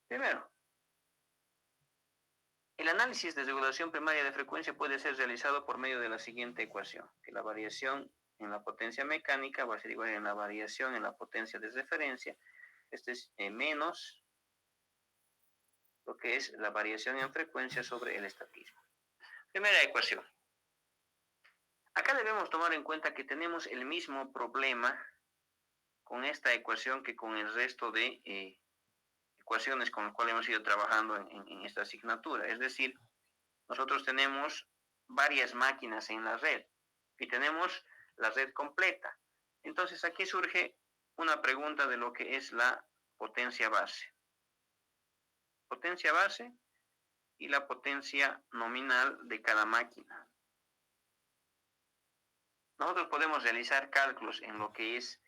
Primero, el análisis de regulación primaria de frecuencia puede ser realizado por medio de la siguiente ecuación, que la variación en la potencia mecánica va a ser igual a la variación en la potencia de referencia. Este es menos lo que es la variación en frecuencia sobre el estatismo. Primera ecuación. Acá debemos tomar en cuenta que tenemos el mismo problema con esta ecuación que con el resto de ecuaciones con las cuales hemos ido trabajando en esta asignatura. Es decir, nosotros tenemos varias máquinas en la red y tenemos la red completa. Entonces aquí surge una pregunta de lo que es la potencia base. Potencia base y la potencia nominal de cada máquina. Nosotros podemos realizar cálculos en lo que es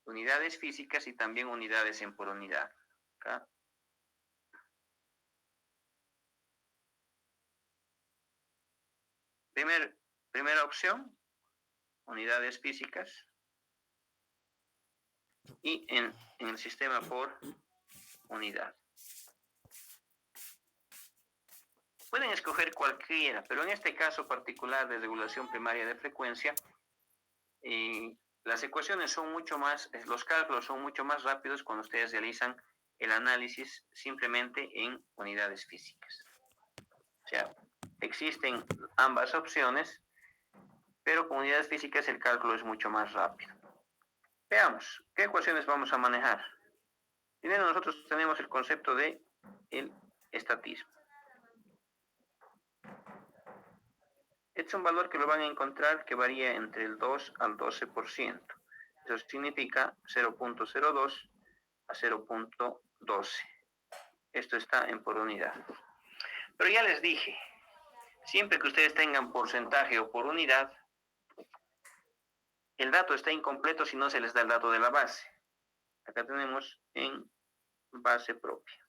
unidades físicas y también unidades en por unidad. ¿Okay? Primera opción, unidades físicas. Y en el sistema por unidad. Pueden escoger cualquiera, pero en este caso particular de regulación primaria de frecuencia, las ecuaciones son mucho más, los cálculos son mucho más rápidos cuando ustedes realizan el análisis simplemente en unidades físicas. O sea, existen ambas opciones, pero con unidades físicas el cálculo es mucho más rápido. Veamos, ¿qué ecuaciones vamos a manejar? Primero nosotros tenemos el concepto de el estatismo. Este es un valor que lo van a encontrar que varía entre el 2 al 12%. Eso significa 0.02 a 0.12. Esto está en por unidad. Pero ya les dije, siempre que ustedes tengan porcentaje o por unidad, el dato está incompleto si no se les da el dato de la base. Acá tenemos en base propia.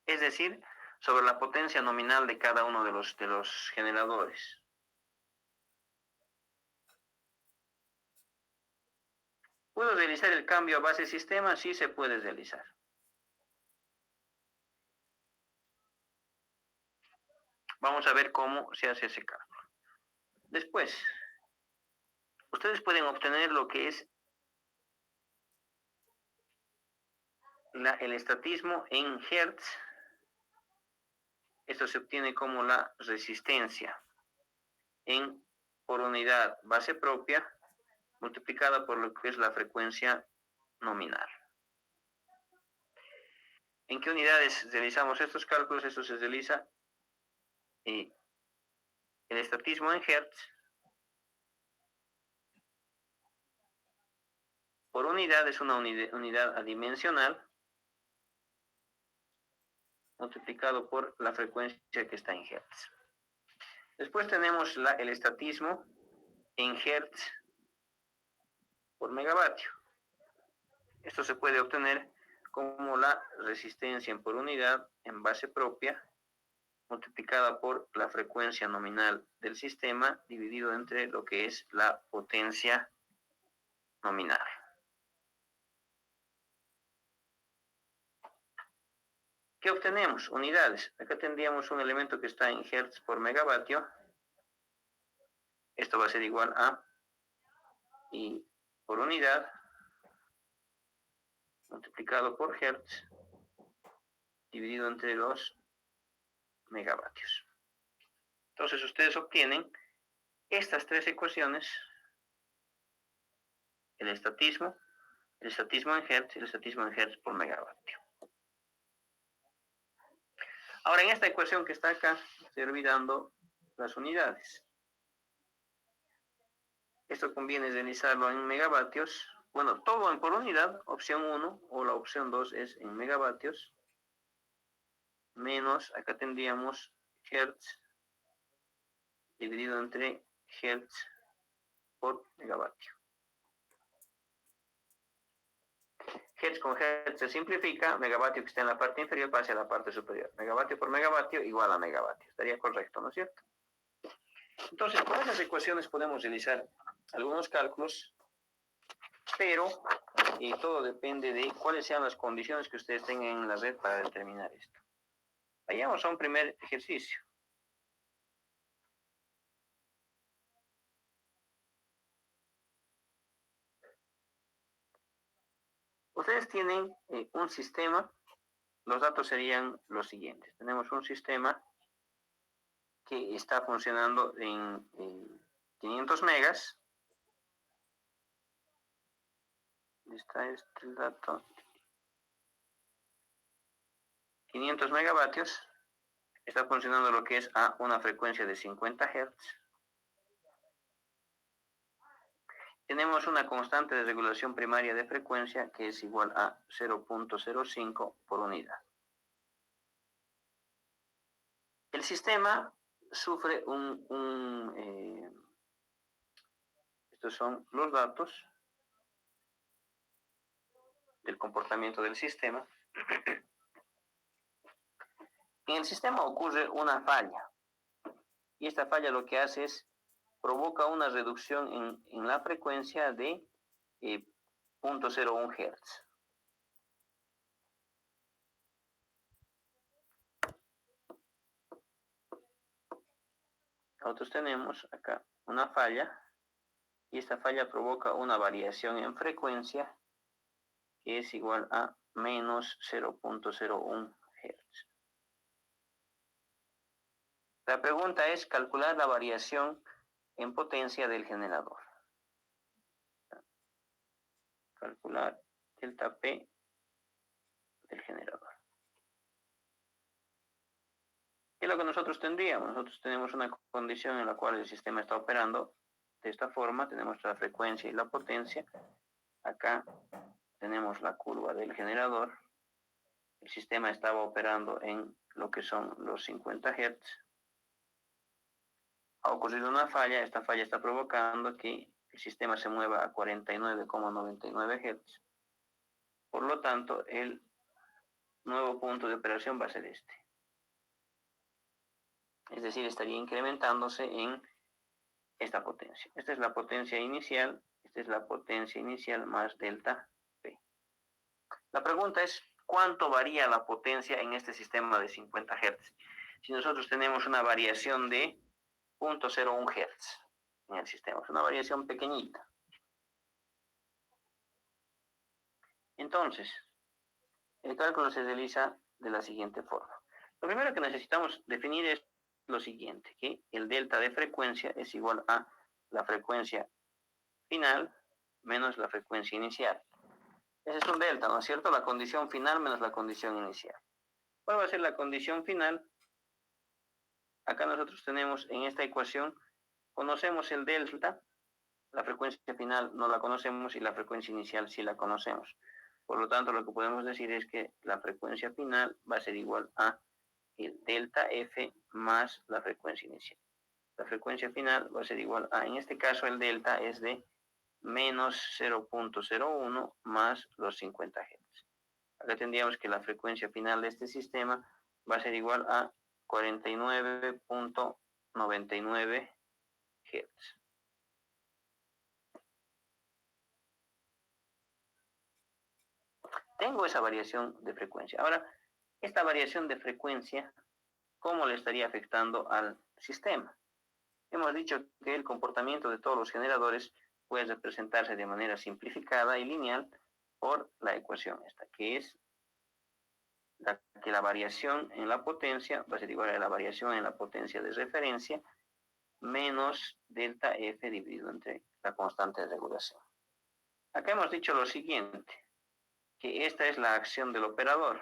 Es decir, sobre la potencia nominal de cada uno de los generadores. ¿Puedo realizar el cambio a base sistema? Sí se puede realizar. Vamos a ver cómo se hace ese cálculo. Después, ustedes pueden obtener lo que es el estatismo en Hertz. Esto se obtiene como la resistencia en por unidad base propia multiplicada por lo que es la frecuencia nominal. ¿En qué unidades realizamos estos cálculos? Esto se realiza el estatismo en Hertz por unidad es una unidad adimensional multiplicado por la frecuencia que está en Hertz. Después tenemos el estatismo en Hertz por megavatio. Esto se puede obtener como la resistencia en por unidad en base propia multiplicada por la frecuencia nominal del sistema dividido entre lo que es la potencia nominal. ¿Qué obtenemos? Unidades. Acá tendríamos un elemento que está en Hertz por megavatio. Esto va a ser igual a y por unidad multiplicado por Hertz dividido entre los megavatios. Entonces ustedes obtienen estas tres ecuaciones, el estatismo en Hertz y el estatismo en Hertz por megavatio. Ahora en esta ecuación que está acá, estoy olvidando las unidades. Esto conviene realizarlo en megavatios. Bueno, todo en por unidad, opción 1 o la opción 2 es en megavatios. Menos, acá tendríamos Hertz dividido entre Hertz por megavatio. Hertz con Hertz se simplifica, megavatio que está en la parte inferior pasa a la parte superior. Megavatio por megavatio igual a megavatio. Estaría correcto, ¿no es cierto? Entonces, con esas ecuaciones podemos realizar algunos cálculos, pero todo depende de cuáles sean las condiciones que ustedes tengan en la red para determinar esto. Vayamos a un primer ejercicio. Ustedes tienen un sistema, los datos serían los siguientes. Tenemos un sistema que está funcionando en 500 megas. Está este dato. 500 megavatios, está funcionando lo que es a una frecuencia de 50 Hz. Tenemos una constante de regulación primaria de frecuencia que es igual a 0.05 por unidad. El sistema sufre estos son los datos del comportamiento del sistema. En el sistema ocurre una falla, y esta falla lo que hace es provoca una reducción en la frecuencia de 0.01 Hz. Nosotros tenemos acá una falla, y esta falla provoca una variación en frecuencia que es igual a menos 0.01 Hz. La pregunta es calcular la variación en potencia del generador. Calcular delta P del generador. ¿Qué es lo que nosotros tendríamos? Nosotros tenemos una condición en la cual el sistema está operando de esta forma. Tenemos la frecuencia y la potencia. Acá tenemos la curva del generador. El sistema estaba operando en lo que son los 50 Hz. Ha ocurrido una falla. Esta falla está provocando que el sistema se mueva a 49,99 Hz. Por lo tanto, el nuevo punto de operación va a ser este. Es decir, estaría incrementándose en esta potencia. Esta es la potencia inicial. Esta es la potencia inicial más delta P. La pregunta es, ¿cuánto varía la potencia en este sistema de 50 Hz? Si nosotros tenemos una variación de 0.01 Hz en el sistema, es una variación pequeñita. Entonces, el cálculo se realiza de la siguiente forma. Lo primero que necesitamos definir es lo siguiente, que el delta de frecuencia es igual a la frecuencia final menos la frecuencia inicial. Ese es un delta, ¿no es cierto? La condición final menos la condición inicial. ¿Cuál va a ser la condición final? Acá nosotros tenemos en esta ecuación, conocemos el delta, la frecuencia final no la conocemos y la frecuencia inicial sí la conocemos. Por lo tanto, lo que podemos decir es que la frecuencia final va a ser igual a el delta F más la frecuencia inicial. La frecuencia final va a ser igual a, en este caso el delta es de menos 0.01 más los 50 Hz. Acá tendríamos que la frecuencia final de este sistema va a ser igual a 49.99 Hz. Tengo esa variación de frecuencia. Ahora, esta variación de frecuencia, ¿cómo le estaría afectando al sistema? Hemos dicho que el comportamiento de todos los generadores puede representarse de manera simplificada y lineal por la ecuación esta, que es que la variación en la potencia va a ser igual a la variación en la potencia de referencia menos delta F dividido entre la constante de regulación. Acá hemos dicho lo siguiente, que esta es la acción del operador.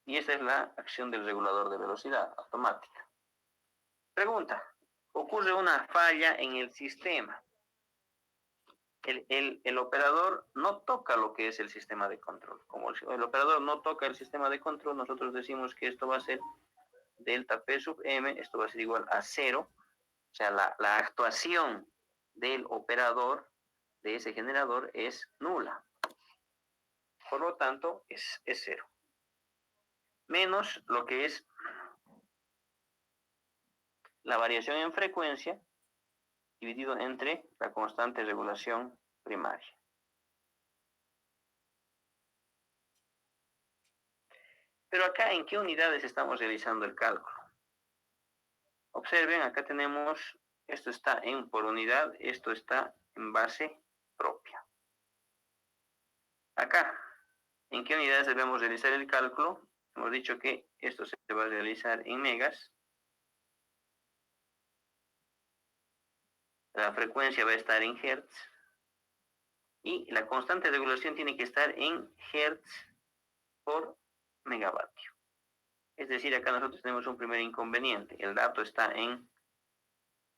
Y esta es la acción del regulador de velocidad automática. Pregunta, ocurre una falla en el sistema. El operador no toca lo que es el sistema de control. Como el operador no toca el sistema de control, nosotros decimos que esto va a ser delta P sub M, esto va a ser igual a 0. O sea, la actuación del operador de ese generador es nula. Por lo tanto, es 0. Menos lo que es la variación en frecuencia dividido entre la constante de regulación primaria. Pero acá, ¿en qué unidades estamos realizando el cálculo? Observen, acá tenemos, esto está en por unidad, esto está en base propia. Acá, ¿en qué unidades debemos realizar el cálculo? Hemos dicho que esto se va a realizar en megas. La frecuencia va a estar en hertz. Y la constante de regulación tiene que estar en hertz por megavatio. Es decir, acá nosotros tenemos un primer inconveniente. El dato está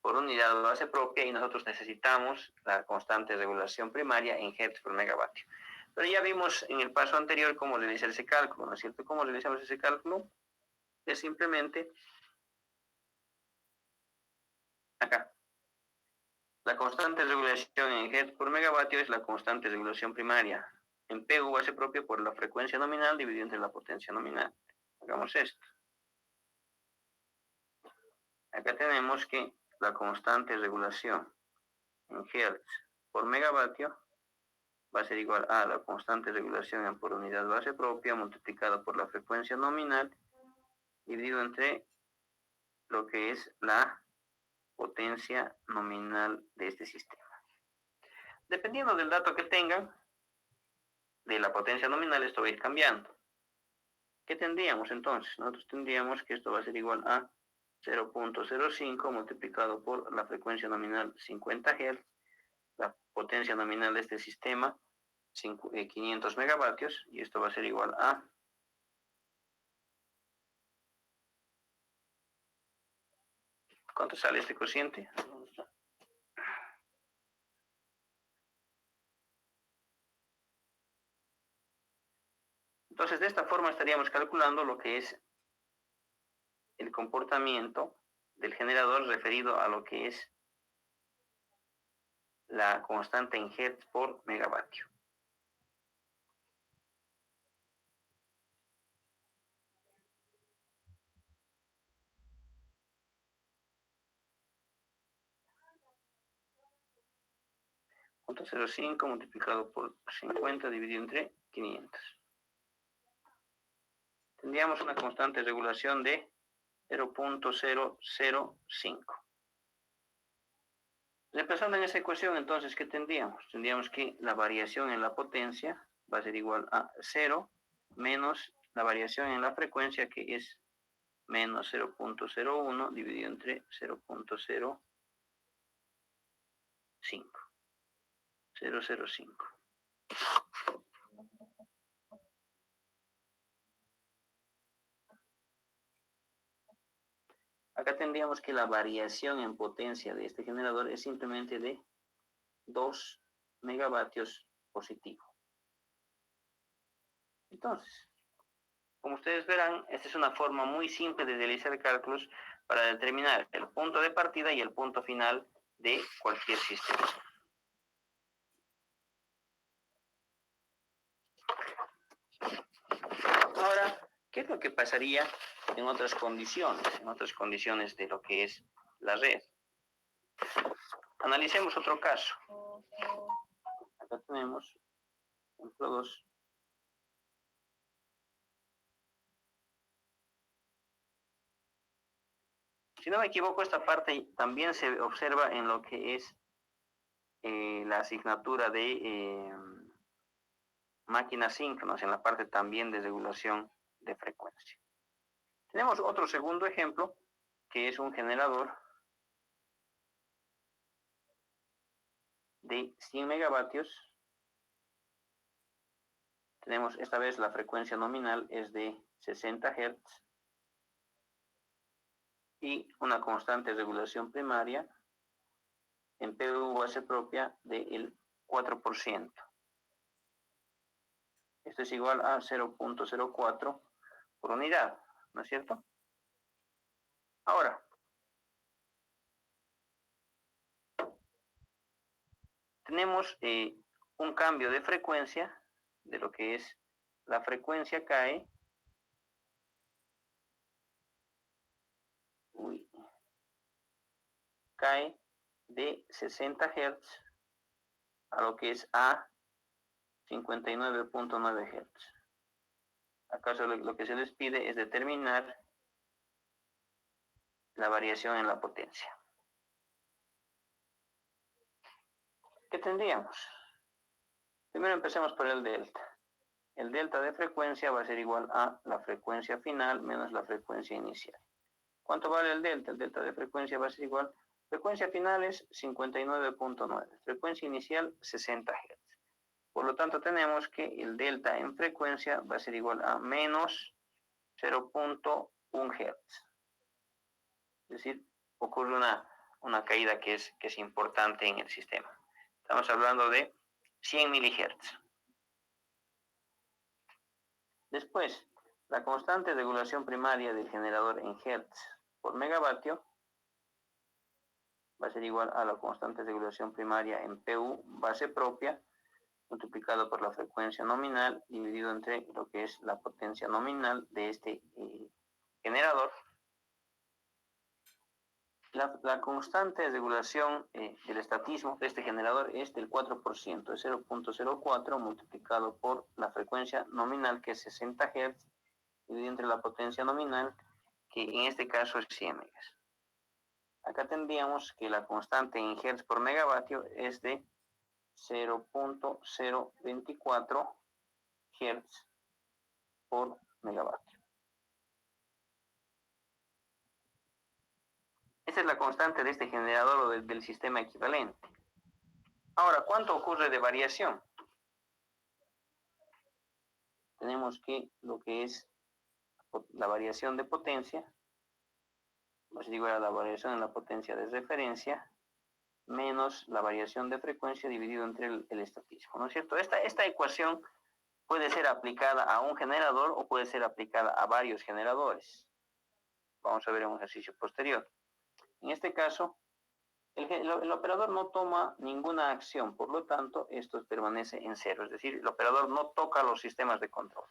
por unidad de base propia y nosotros necesitamos la constante de regulación primaria en hertz por megavatio. Pero ya vimos en el paso anterior cómo realizar ese cálculo, ¿no es cierto? ¿Cómo realizamos ese cálculo? Es simplemente acá. La constante de regulación en hertz por megavatio es la constante de regulación primaria en PU base propia por la frecuencia nominal dividido entre la potencia nominal. Hagamos esto. Acá tenemos que la constante de regulación en hertz por megavatio va a ser igual a la constante de regulación en por unidad base propia multiplicada por la frecuencia nominal dividido entre lo que es la potencia nominal de este sistema. Dependiendo del dato que tengan, de la potencia nominal, esto va a ir cambiando. ¿Qué tendríamos entonces? Nosotros tendríamos que esto va a ser igual a 0.05 multiplicado por la frecuencia nominal 50 Hz, la potencia nominal de este sistema 500 megavatios, y esto va a ser igual a ¿cuánto sale este cociente? Entonces, de esta forma estaríamos calculando lo que es el comportamiento del generador referido a lo que es la constante en Hertz por megavatio. .05 multiplicado por 50 dividido entre 500. Tendríamos una constante de regulación de 0.005. Reemplazando en esa ecuación, entonces, ¿qué tendríamos? Tendríamos que la variación en la potencia va a ser igual a 0 menos la variación en la frecuencia, que es menos 0.01 dividido entre 0.05. 0.05. Acá tendríamos que la variación en potencia de este generador es simplemente de 2 megavatios positivo. Entonces, como ustedes verán, esta es una forma muy simple de realizar cálculos para determinar el punto de partida y el punto final de cualquier sistema. Ahora, ¿qué es lo que pasaría en otras condiciones de lo que es la red? Analicemos otro caso. Acá tenemos ejemplo 2. Si no me equivoco, esta parte también se observa en lo que es la asignatura de máquinas síncronas, en la parte también de regulación de frecuencia. Tenemos otro segundo ejemplo, que es un generador de 100 megavatios. Tenemos esta vez la frecuencia nominal es de 60 Hz y una constante de regulación primaria en PU base propia del 4%. Esto es igual a 0.04 por unidad, ¿no es cierto? Ahora, tenemos un cambio de frecuencia de lo que es la frecuencia cae de 60 Hz a lo que es a 59.9 Hz. ¿Acaso lo que se les pide es determinar la variación en la potencia? ¿Qué tendríamos? Primero empecemos por el delta. El delta de frecuencia va a ser igual a la frecuencia final menos la frecuencia inicial. ¿Cuánto vale el delta? El delta de frecuencia va a ser igual, frecuencia final es 59.9, frecuencia inicial 60 Hz. Por lo tanto, tenemos que el delta en frecuencia va a ser igual a menos 0.1 Hz. Es decir, ocurre una caída que es importante en el sistema. Estamos hablando de 100 milihertz. Después, la constante de regulación primaria del generador en Hertz por megavatio va a ser igual a la constante de regulación primaria en PU base propia multiplicado por la frecuencia nominal dividido entre lo que es la potencia nominal de este generador. La constante de regulación del estatismo de este generador es del 4%, es 0.04 multiplicado por la frecuencia nominal que es 60 Hz dividido entre la potencia nominal que en este caso es 100 megas. Acá tendríamos que la constante en Hz por megavatio es de 0.024 Hz por megavatio. Esa es la constante de este generador o del sistema equivalente. Ahora, ¿cuánto ocurre de variación? Tenemos que lo que es la variación de potencia, pues digo, era la variación en la potencia de referencia, menos la variación de frecuencia dividido entre el estatismo, ¿no es cierto? Esta ecuación puede ser aplicada a un generador o puede ser aplicada a varios generadores. Vamos a ver en un ejercicio posterior. En este caso, el operador no toma ninguna acción, por lo tanto, esto permanece en cero, es decir, el operador no toca los sistemas de control.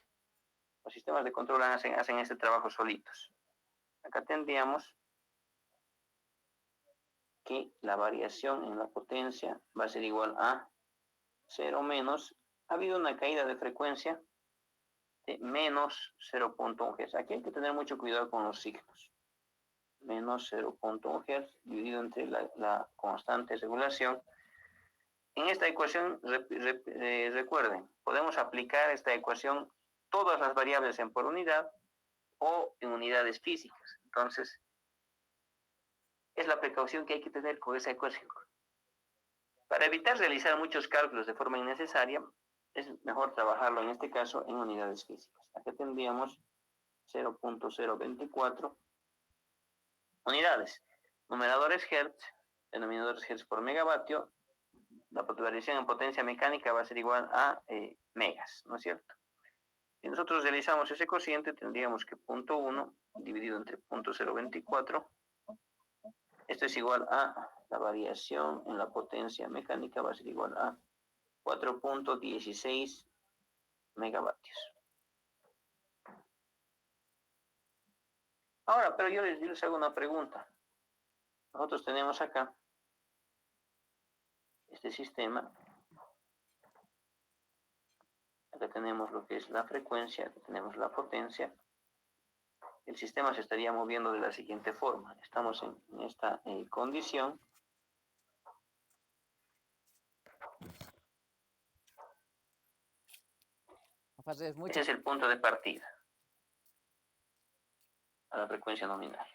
Los sistemas de control hacen este trabajo solitos. Acá tendríamos que la variación en la potencia va a ser igual a 0 menos, ha habido una caída de frecuencia de menos 0.1 Hz. Aquí hay que tener mucho cuidado con los signos. Menos 0.1 Hz dividido entre la constante de regulación. En esta ecuación, recuerden, podemos aplicar esta ecuación todas las variables en por unidad o en unidades físicas. Entonces, es la precaución que hay que tener con esa ecuación. Para evitar realizar muchos cálculos de forma innecesaria, es mejor trabajarlo en este caso en unidades físicas. Aquí tendríamos 0.024 unidades. Numeradores Hertz, denominadores Hertz por megavatio. La variación en potencia mecánica va a ser igual a megas, ¿no es cierto? Si nosotros realizamos ese cociente, tendríamos que 0.1 dividido entre 0.024. Esto es igual a la variación en la potencia mecánica, va a ser igual a 4.16 megavatios. Ahora, pero yo les hago una pregunta. Nosotros tenemos acá este sistema. Acá tenemos lo que es la frecuencia, acá tenemos la potencia. El sistema se estaría moviendo de la siguiente forma. Estamos en esta condición. Ese es el punto de partida a la frecuencia nominal.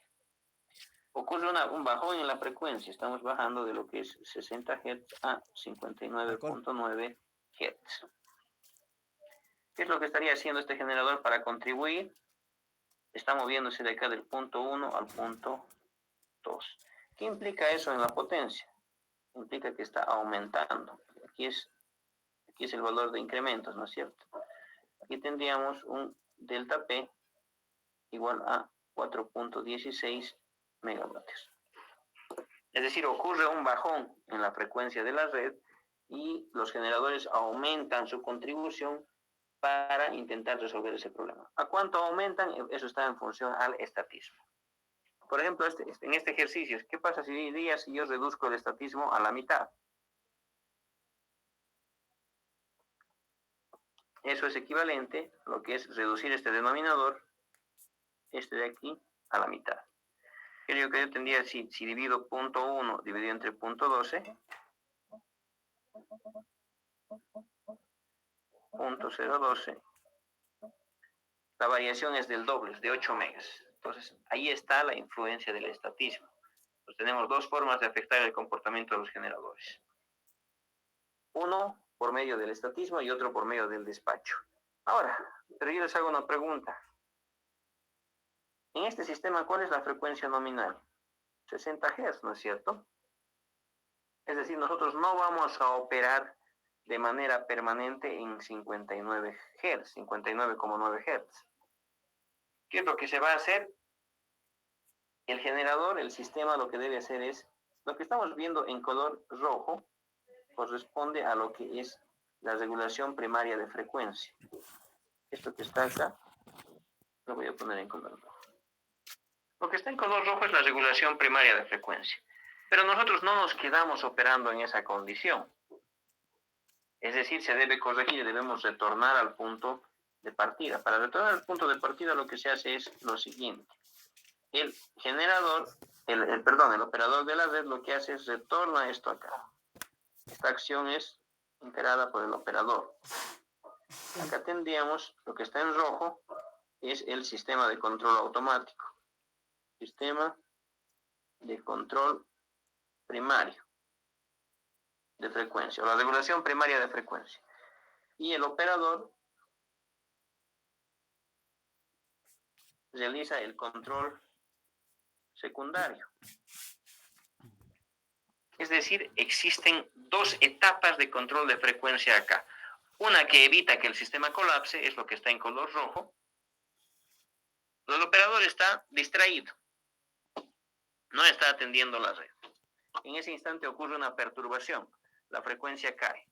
Ocurre un bajón en la frecuencia. Estamos bajando de lo que es 60 Hz a 59.9 Hz. ¿Qué es lo que estaría haciendo este generador para contribuir? Está moviéndose de acá del punto 1 al punto 2. ¿Qué implica eso en la potencia? Implica que está aumentando. Aquí es el valor de incrementos, ¿no es cierto? Aquí tendríamos un delta P igual a 4.16 megavatios. Es decir, ocurre un bajón en la frecuencia de la red y los generadores aumentan su contribución para intentar resolver ese problema. ¿A cuánto aumentan? Eso está en función al estatismo. Por ejemplo, en este ejercicio, ¿qué pasa si yo reduzco el estatismo a la mitad? Eso es equivalente a lo que es reducir este denominador, este de aquí, a la mitad. Creo que yo tendría, si divido 0.1 dividido entre 0.12, 0.012, la variación es del doble, es de 8 megas. Entonces, ahí está la influencia del estatismo. Pues tenemos dos formas de afectar el comportamiento de los generadores. Uno, por medio del estatismo y otro por medio del despacho. Ahora, pero yo les hago una pregunta. En este sistema, ¿cuál es la frecuencia nominal? 60 Hz, ¿no es cierto? Es decir, nosotros no vamos a operar de manera permanente en 59 Hz, 59,9 Hz. ¿Qué es lo que se va a hacer? El generador, el sistema, lo que debe hacer es, lo que estamos viendo en color rojo, corresponde a lo que es la regulación primaria de frecuencia. Esto que está acá, lo voy a poner en color rojo. Lo que está en color rojo es la regulación primaria de frecuencia. Pero nosotros no nos quedamos operando en esa condición. Es decir, se debe corregir y debemos retornar al punto de partida. Para retornar al punto de partida lo que se hace es lo siguiente. El generador, el operador de la red lo que hace es retorna esto acá. Esta acción es encarada por el operador. Acá tendríamos lo que está en rojo, es el sistema de control automático. Sistema de control primario de frecuencia, o la regulación primaria de frecuencia. Y el operador realiza el control secundario. Es decir, existen dos etapas de control de frecuencia acá. Una que evita que el sistema colapse, es lo que está en color rojo. El operador está distraído, no está atendiendo la red. En ese instante ocurre una perturbación, la frecuencia cae.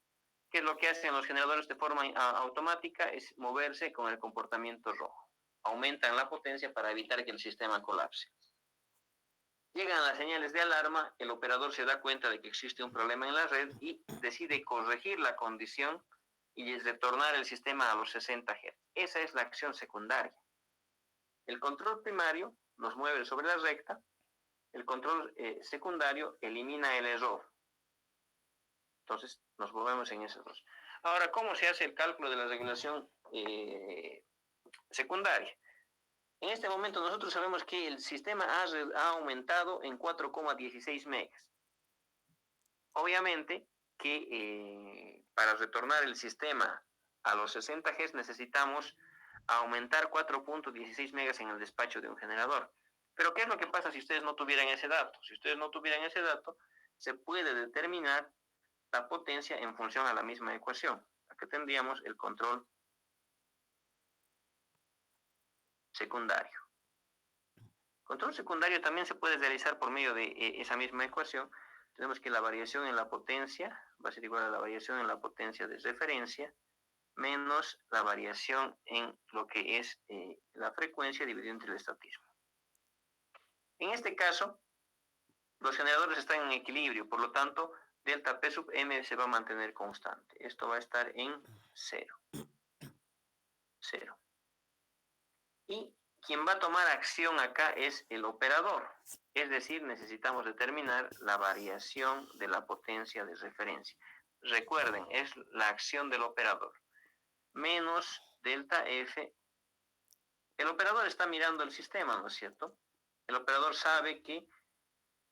¿Qué es lo que hacen los generadores de forma automática? Es moverse con el comportamiento rojo. Aumentan la potencia para evitar que el sistema colapse. Llegan las señales de alarma, el operador se da cuenta de que existe un problema en la red y decide corregir la condición y retornar el sistema a los 60 Hz. Esa es la acción secundaria. El control primario nos mueve sobre la recta, el control secundario elimina el error. Entonces nos movemos en esos dos. Ahora, ¿cómo se hace el cálculo de la regulación secundaria? En este momento nosotros sabemos que el sistema ha aumentado en 4,16 megas. Obviamente que para retornar el sistema a los 60 Hz necesitamos aumentar 4,16 megas en el despacho de un generador. Pero ¿qué es lo que pasa si ustedes no tuvieran ese dato? Si ustedes no tuvieran ese dato, se puede determinar la potencia en función a la misma ecuación. Aquí tendríamos el control secundario. Control secundario también se puede realizar por medio de esa misma ecuación. Tenemos que la variación en la potencia va a ser igual a la variación en la potencia de referencia menos la variación en lo que es la frecuencia dividido entre el estatismo. En este caso, los generadores están en equilibrio, por lo tanto, delta P sub m se va a mantener constante. Esto va a estar en 0. 0. Y quien va a tomar acción acá es el operador. Es decir, necesitamos determinar la variación de la potencia de referencia. Recuerden, es la acción del operador. Menos delta F. El operador está mirando el sistema, ¿no es cierto? El operador sabe que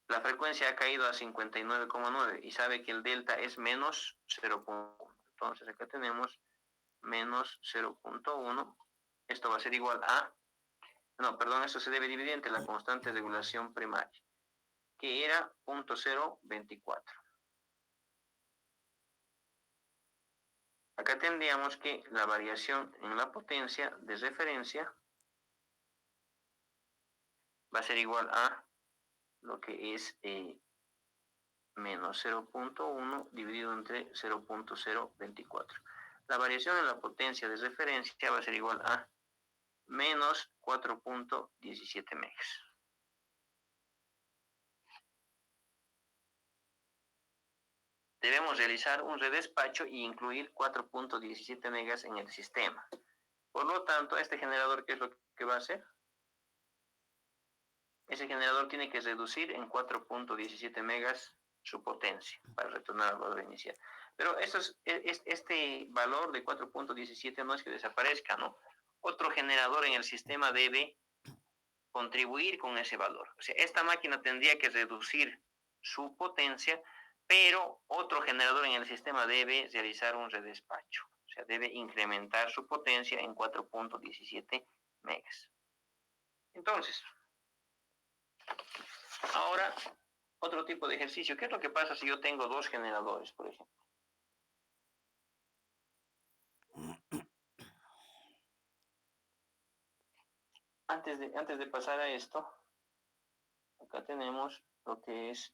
la frecuencia ha caído a 59,9 y sabe que el delta es menos 0,1. Entonces acá tenemos menos 0,1. Esto va a ser igual a... No, perdón, esto se debe dividir entre la constante de regulación primaria, que era 0,024. Acá tendríamos que la variación en la potencia de referencia va a ser igual a lo que es menos 0,1 dividido entre 0,024. La variación en la potencia de referencia va a ser igual a menos 4,17 megas. Debemos realizar un redespacho y incluir 4,17 megas en el sistema. Por lo tanto, este generador, ¿qué es lo que va a hacer? Ese generador tiene que reducir en 4,17 megas su potencia para retornar al valor inicial. Pero este valor de 4,17 no es que desaparezca, ¿no? Otro generador en el sistema debe contribuir con ese valor. O sea, esta máquina tendría que reducir su potencia pero otro generador en el sistema debe realizar un redespacho, o sea, debe incrementar su potencia en 4.17 megas. Entonces, ahora, otro tipo de ejercicio. ¿Qué es lo que pasa si yo tengo dos generadores, por ejemplo? Antes de pasar a esto, acá tenemos lo que es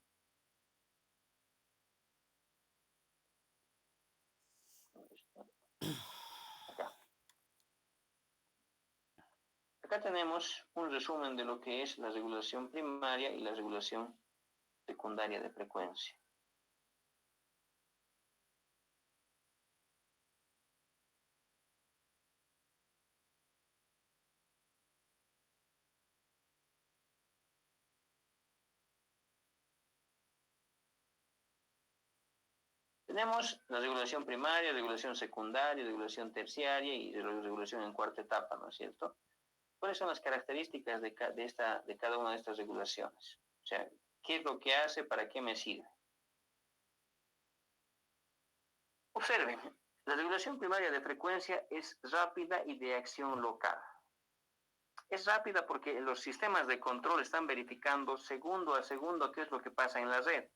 acá. Acá tenemos un resumen de lo que es la regulación primaria y la regulación secundaria de frecuencia. Tenemos la regulación primaria, regulación secundaria, regulación terciaria y regulación en cuarta etapa, ¿no es cierto? ¿Cuáles son las características de cada una de estas regulaciones? O sea, ¿qué es lo que hace? ¿Para qué me sirve? Observen, la regulación primaria de frecuencia es rápida y de acción local. Es rápida porque los sistemas de control están verificando segundo a segundo qué es lo que pasa en la red.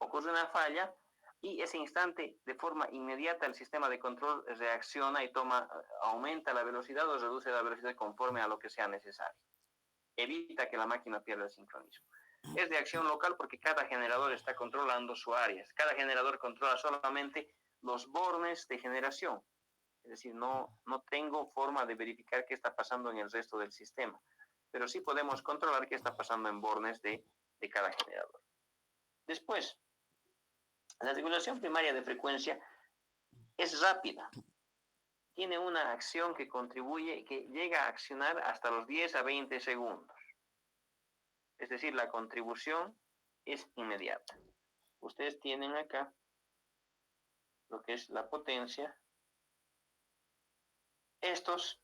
Ocurre una falla y ese instante, de forma inmediata, el sistema de control reacciona y aumenta la velocidad o reduce la velocidad conforme a lo que sea necesario. Evita que la máquina pierda el sincronismo. Es de acción local porque cada generador está controlando su área. Cada generador controla solamente los bornes de generación. Es decir, no tengo forma de verificar qué está pasando en el resto del sistema. Pero sí podemos controlar qué está pasando en bornes de cada generador. Después, la regulación primaria de frecuencia es rápida. Tiene una acción que contribuye, que llega a accionar hasta los 10 a 20 segundos. Es decir, la contribución es inmediata. Ustedes tienen acá lo que es la potencia. Estos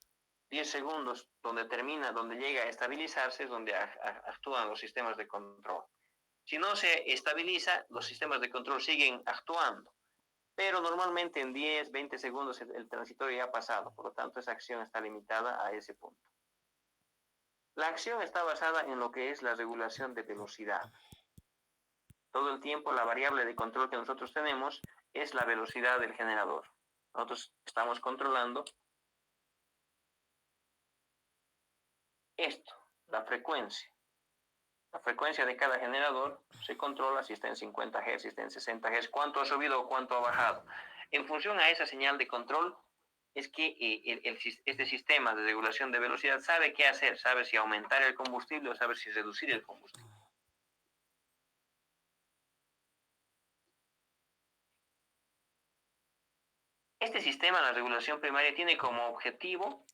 10 segundos donde llega a estabilizarse es donde actúan los sistemas de control. Si no se estabiliza, los sistemas de control siguen actuando. Pero normalmente en 10, 20 segundos el transitorio ya ha pasado. Por lo tanto, esa acción está limitada a ese punto. La acción está basada en lo que es la regulación de velocidad. Todo el tiempo la variable de control que nosotros tenemos es la velocidad del generador. Nosotros estamos controlando esto, la frecuencia. La frecuencia de cada generador se controla si está en 50 Hz, si está en 60 Hz, cuánto ha subido o cuánto ha bajado. En función a esa señal de control es que este sistema de regulación de velocidad sabe qué hacer, sabe si aumentar el combustible o sabe si reducir el combustible. Este sistema de regulación primaria tiene como objetivo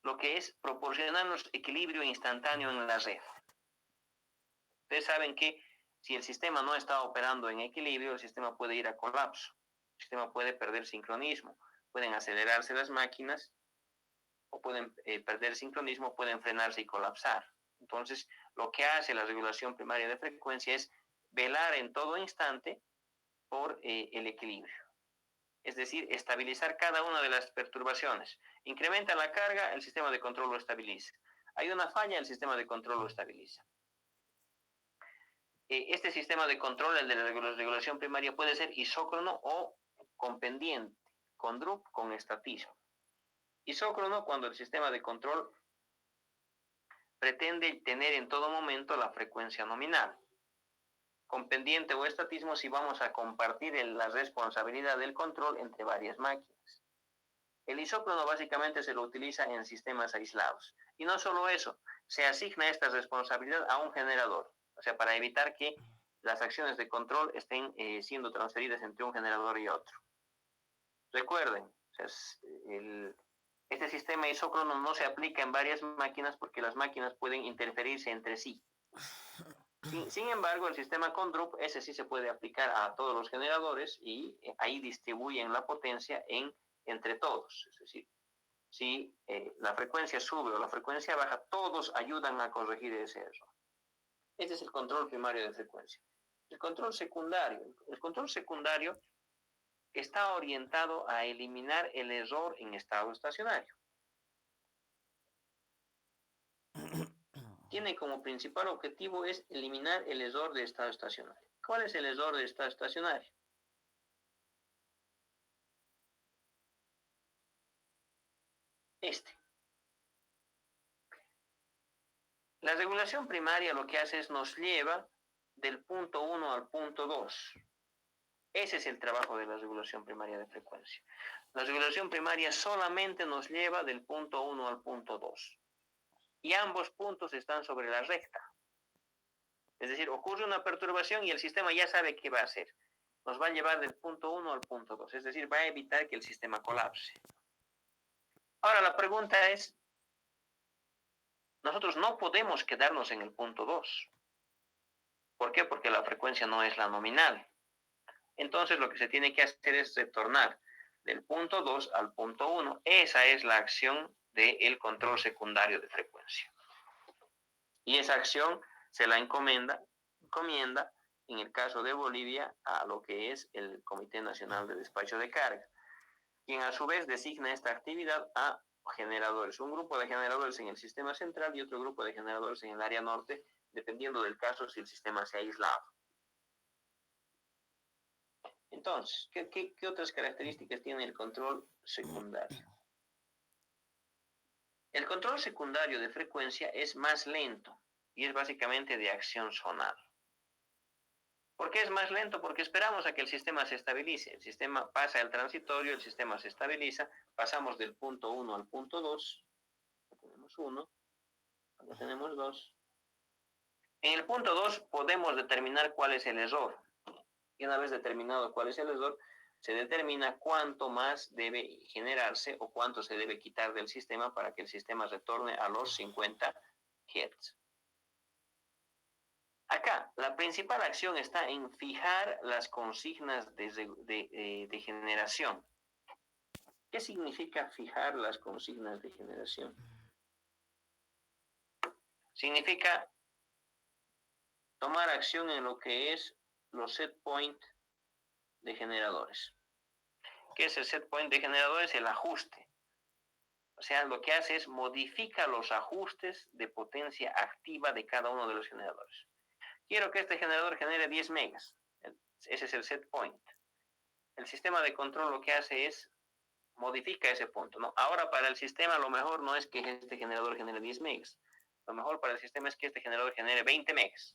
lo que es proporcionarnos equilibrio instantáneo en la red. Ustedes saben que si el sistema no está operando en equilibrio, el sistema puede ir a colapso, el sistema puede perder sincronismo, pueden acelerarse las máquinas o pueden perder sincronismo, pueden frenarse y colapsar. Entonces, lo que hace la regulación primaria de frecuencia es velar en todo instante por el equilibrio. Es decir, estabilizar cada una de las perturbaciones. Incrementa la carga, el sistema de control lo estabiliza. Hay una falla, el sistema de control lo estabiliza. Este sistema de control, el de la regulación primaria, puede ser isócrono o con pendiente, con drup, con estatismo. Isócrono cuando el sistema de control pretende tener en todo momento la frecuencia nominal. Con pendiente o estatismo si vamos a compartir la responsabilidad del control entre varias máquinas. El isócrono básicamente se lo utiliza en sistemas aislados. Y no solo eso, se asigna esta responsabilidad a un generador. O sea, para evitar que las acciones de control estén siendo transferidas entre un generador y otro. Recuerden, o sea, este sistema isócrono no se aplica en varias máquinas porque las máquinas pueden interferirse entre sí. Sin embargo, el sistema con drup, ese sí se puede aplicar a todos los generadores y ahí distribuyen la potencia entre todos. Es decir, si la frecuencia sube o la frecuencia baja, todos ayudan a corregir ese error. Este es el control primario de frecuencia. El control secundario está orientado a eliminar el error en estado estacionario. Tiene como principal objetivo es eliminar el error de estado estacionario. ¿Cuál es el error de estado estacionario? La regulación primaria lo que hace es nos lleva del punto 1 al punto 2. Ese es el trabajo de la regulación primaria de frecuencia. La regulación primaria solamente nos lleva del punto 1 al punto 2. Y ambos puntos están sobre la recta. Es decir, ocurre una perturbación y el sistema ya sabe qué va a hacer. Nos va a llevar del punto 1 al punto 2. Es decir, va a evitar que el sistema colapse. Ahora la pregunta es, nosotros no podemos quedarnos en el punto 2. ¿Por qué? Porque la frecuencia no es la nominal. Entonces lo que se tiene que hacer es retornar del punto 2 al punto 1. Esa es la acción del control secundario de frecuencia. Y esa acción se la encomienda en el caso de Bolivia a lo que es el Comité Nacional de Despacho de Carga, quien a su vez designa esta actividad a generadores, un grupo de generadores en el sistema central y otro grupo de generadores en el área norte, dependiendo del caso si el sistema se ha aislado. Entonces, ¿qué otras características tiene el control secundario? El control secundario de frecuencia es más lento y es básicamente de acción zonal. ¿Por qué es más lento? Porque esperamos a que el sistema se estabilice. El sistema pasa el transitorio, el sistema se estabiliza, pasamos del punto 1 al punto 2. Acá tenemos 1, acá tenemos 2. En el punto 2 podemos determinar cuál es el error. Y una vez determinado cuál es el error, se determina cuánto más debe generarse o cuánto se debe quitar del sistema para que el sistema retorne a los 50 Hz. Acá, la principal acción está en fijar las consignas de generación. ¿Qué significa fijar las consignas de generación? Significa tomar acción en lo que es los set point de generadores. ¿Qué es el set point de generadores? El ajuste. O sea, lo que hace es modifica los ajustes de potencia activa de cada uno de los generadores. Quiero que este generador genere 10 megas. Ese es el set point. El sistema de control lo que hace es modifica ese punto, ¿no? Ahora para el sistema lo mejor no es que este generador genere 10 megas. Lo mejor para el sistema es que este generador genere 20 megas.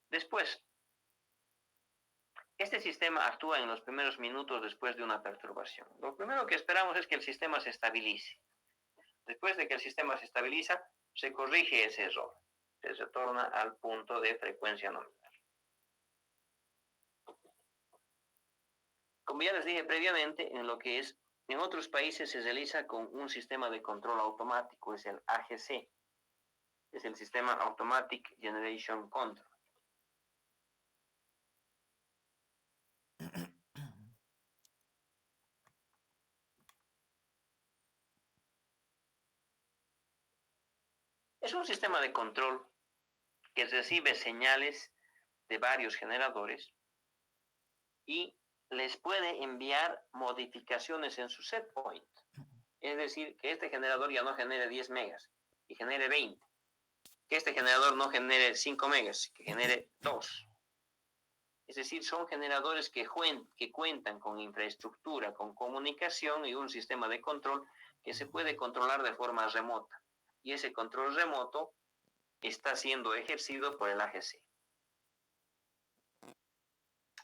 Después, este sistema actúa en los primeros minutos después de una perturbación. Lo primero que esperamos es que el sistema se estabilice. Después de que el sistema se estabiliza, se corrige ese error. Se retorna al punto de frecuencia nominal. Como ya les dije previamente, en otros países se realiza con un sistema de control automático, es el AGC. Es el sistema Automatic Generation Control. Es un sistema de control que recibe señales de varios generadores y les puede enviar modificaciones en su set point. Es decir, que este generador ya no genere 10 megas y genere 20. Que este generador no genere 5 megas, que genere 2. Es decir, son generadores que cuentan con infraestructura, con comunicación y un sistema de control que se puede controlar de forma remota. Y ese control remoto está siendo ejercido por el AGC.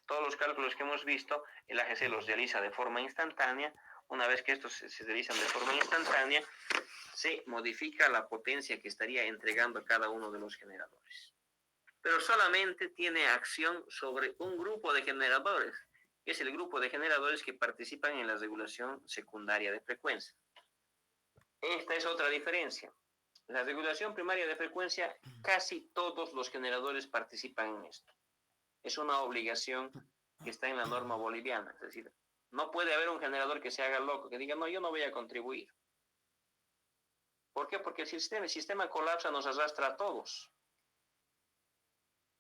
Todos los cálculos que hemos visto, el AGC los realiza de forma instantánea. Una vez que estos se realizan de forma instantánea, se modifica la potencia que estaría entregando cada uno de los generadores. Pero solamente tiene acción sobre un grupo de generadores, que es el grupo de generadores que participan en la regulación secundaria de frecuencia. Esta es otra diferencia. La regulación primaria de frecuencia, casi todos los generadores participan en esto. Es una obligación que está en la norma boliviana. Es decir, no puede haber un generador que se haga loco, que diga, no, yo no voy a contribuir. ¿Por qué? Porque el sistema colapsa, nos arrastra a todos.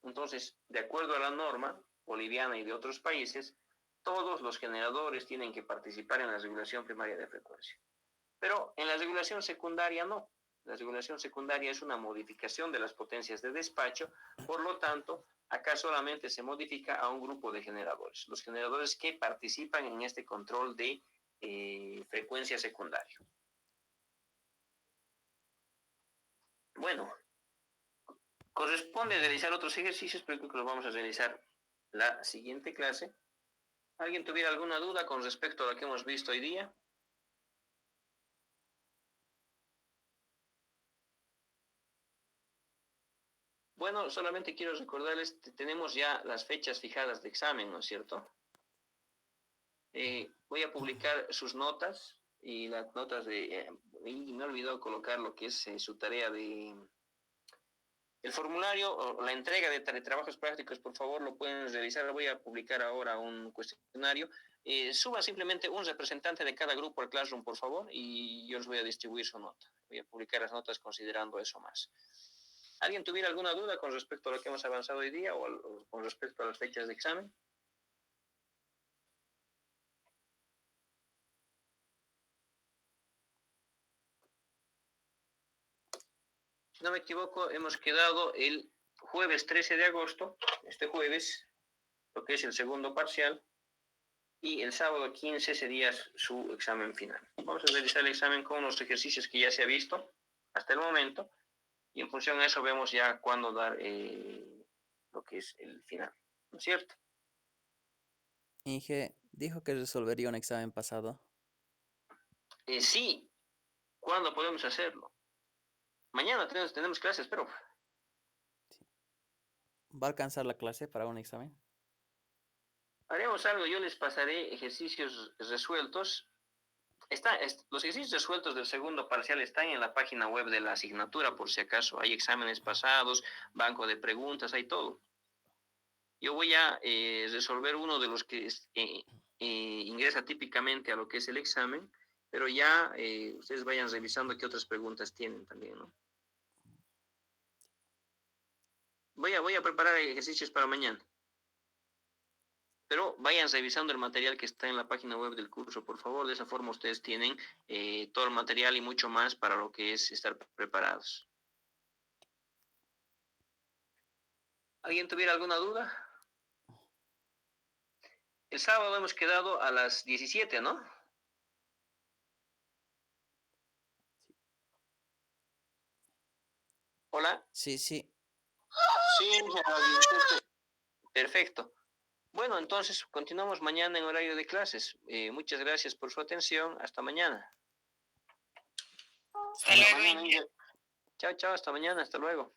Entonces, de acuerdo a la norma boliviana y de otros países, todos los generadores tienen que participar en la regulación primaria de frecuencia. Pero en la regulación secundaria no. La regulación secundaria es una modificación de las potencias de despacho, por lo tanto, acá solamente se modifica a un grupo de generadores, los generadores que participan en este control de frecuencia secundaria. Bueno, corresponde realizar otros ejercicios, pero creo que los vamos a realizar la siguiente clase. ¿Alguien tuviera alguna duda con respecto a lo que hemos visto hoy día? Bueno, solamente quiero recordarles que tenemos ya las fechas fijadas de examen, ¿no es cierto? Voy a publicar sus notas y las notas de... y me he olvidado colocar lo que es su tarea de... El formulario o la entrega de trabajos prácticos, por favor, lo pueden revisar. Voy a publicar ahora un cuestionario. Suba simplemente un representante de cada grupo al Classroom, por favor, y yo les voy a distribuir su nota. Voy a publicar las notas considerando eso más. ¿Alguien tuviera alguna duda con respecto a lo que hemos avanzado hoy día o con respecto a las fechas de examen? Si no me equivoco, hemos quedado el jueves 13 de agosto, este jueves, lo que es el segundo parcial, y el sábado 15 sería su examen final. Vamos a realizar el examen con los ejercicios que ya se ha visto hasta el momento, y en función de eso vemos ya cuándo dar lo que es el final, ¿no es cierto? Inge dijo que resolvería un examen pasado. Sí, ¿cuándo podemos hacerlo? Mañana tenemos clases, pero ¿Va a alcanzar la clase para un examen? haremos algo. Yo les pasaré ejercicios resueltos. Los ejercicios resueltos del segundo parcial están en la página web de la asignatura, por si acaso. Hay exámenes pasados, banco de preguntas, hay todo. Yo voy a resolver uno de los que ingresa típicamente a lo que es el examen, pero ya ustedes vayan revisando qué otras preguntas tienen también, ¿no? Voy a preparar ejercicios para mañana. Pero vayan revisando el material que está en la página web del curso, por favor. De esa forma ustedes tienen todo el material y mucho más para lo que es estar preparados. ¿Alguien tuviera alguna duda? El sábado hemos quedado a las 17, ¿no? ¿Hola? Sí, sí. Sí, a las 17. Perfecto. Bueno, entonces continuamos mañana en horario de clases. Muchas gracias por su atención. Hasta mañana. Hasta luego. Chao, chao, hasta mañana. Hasta luego.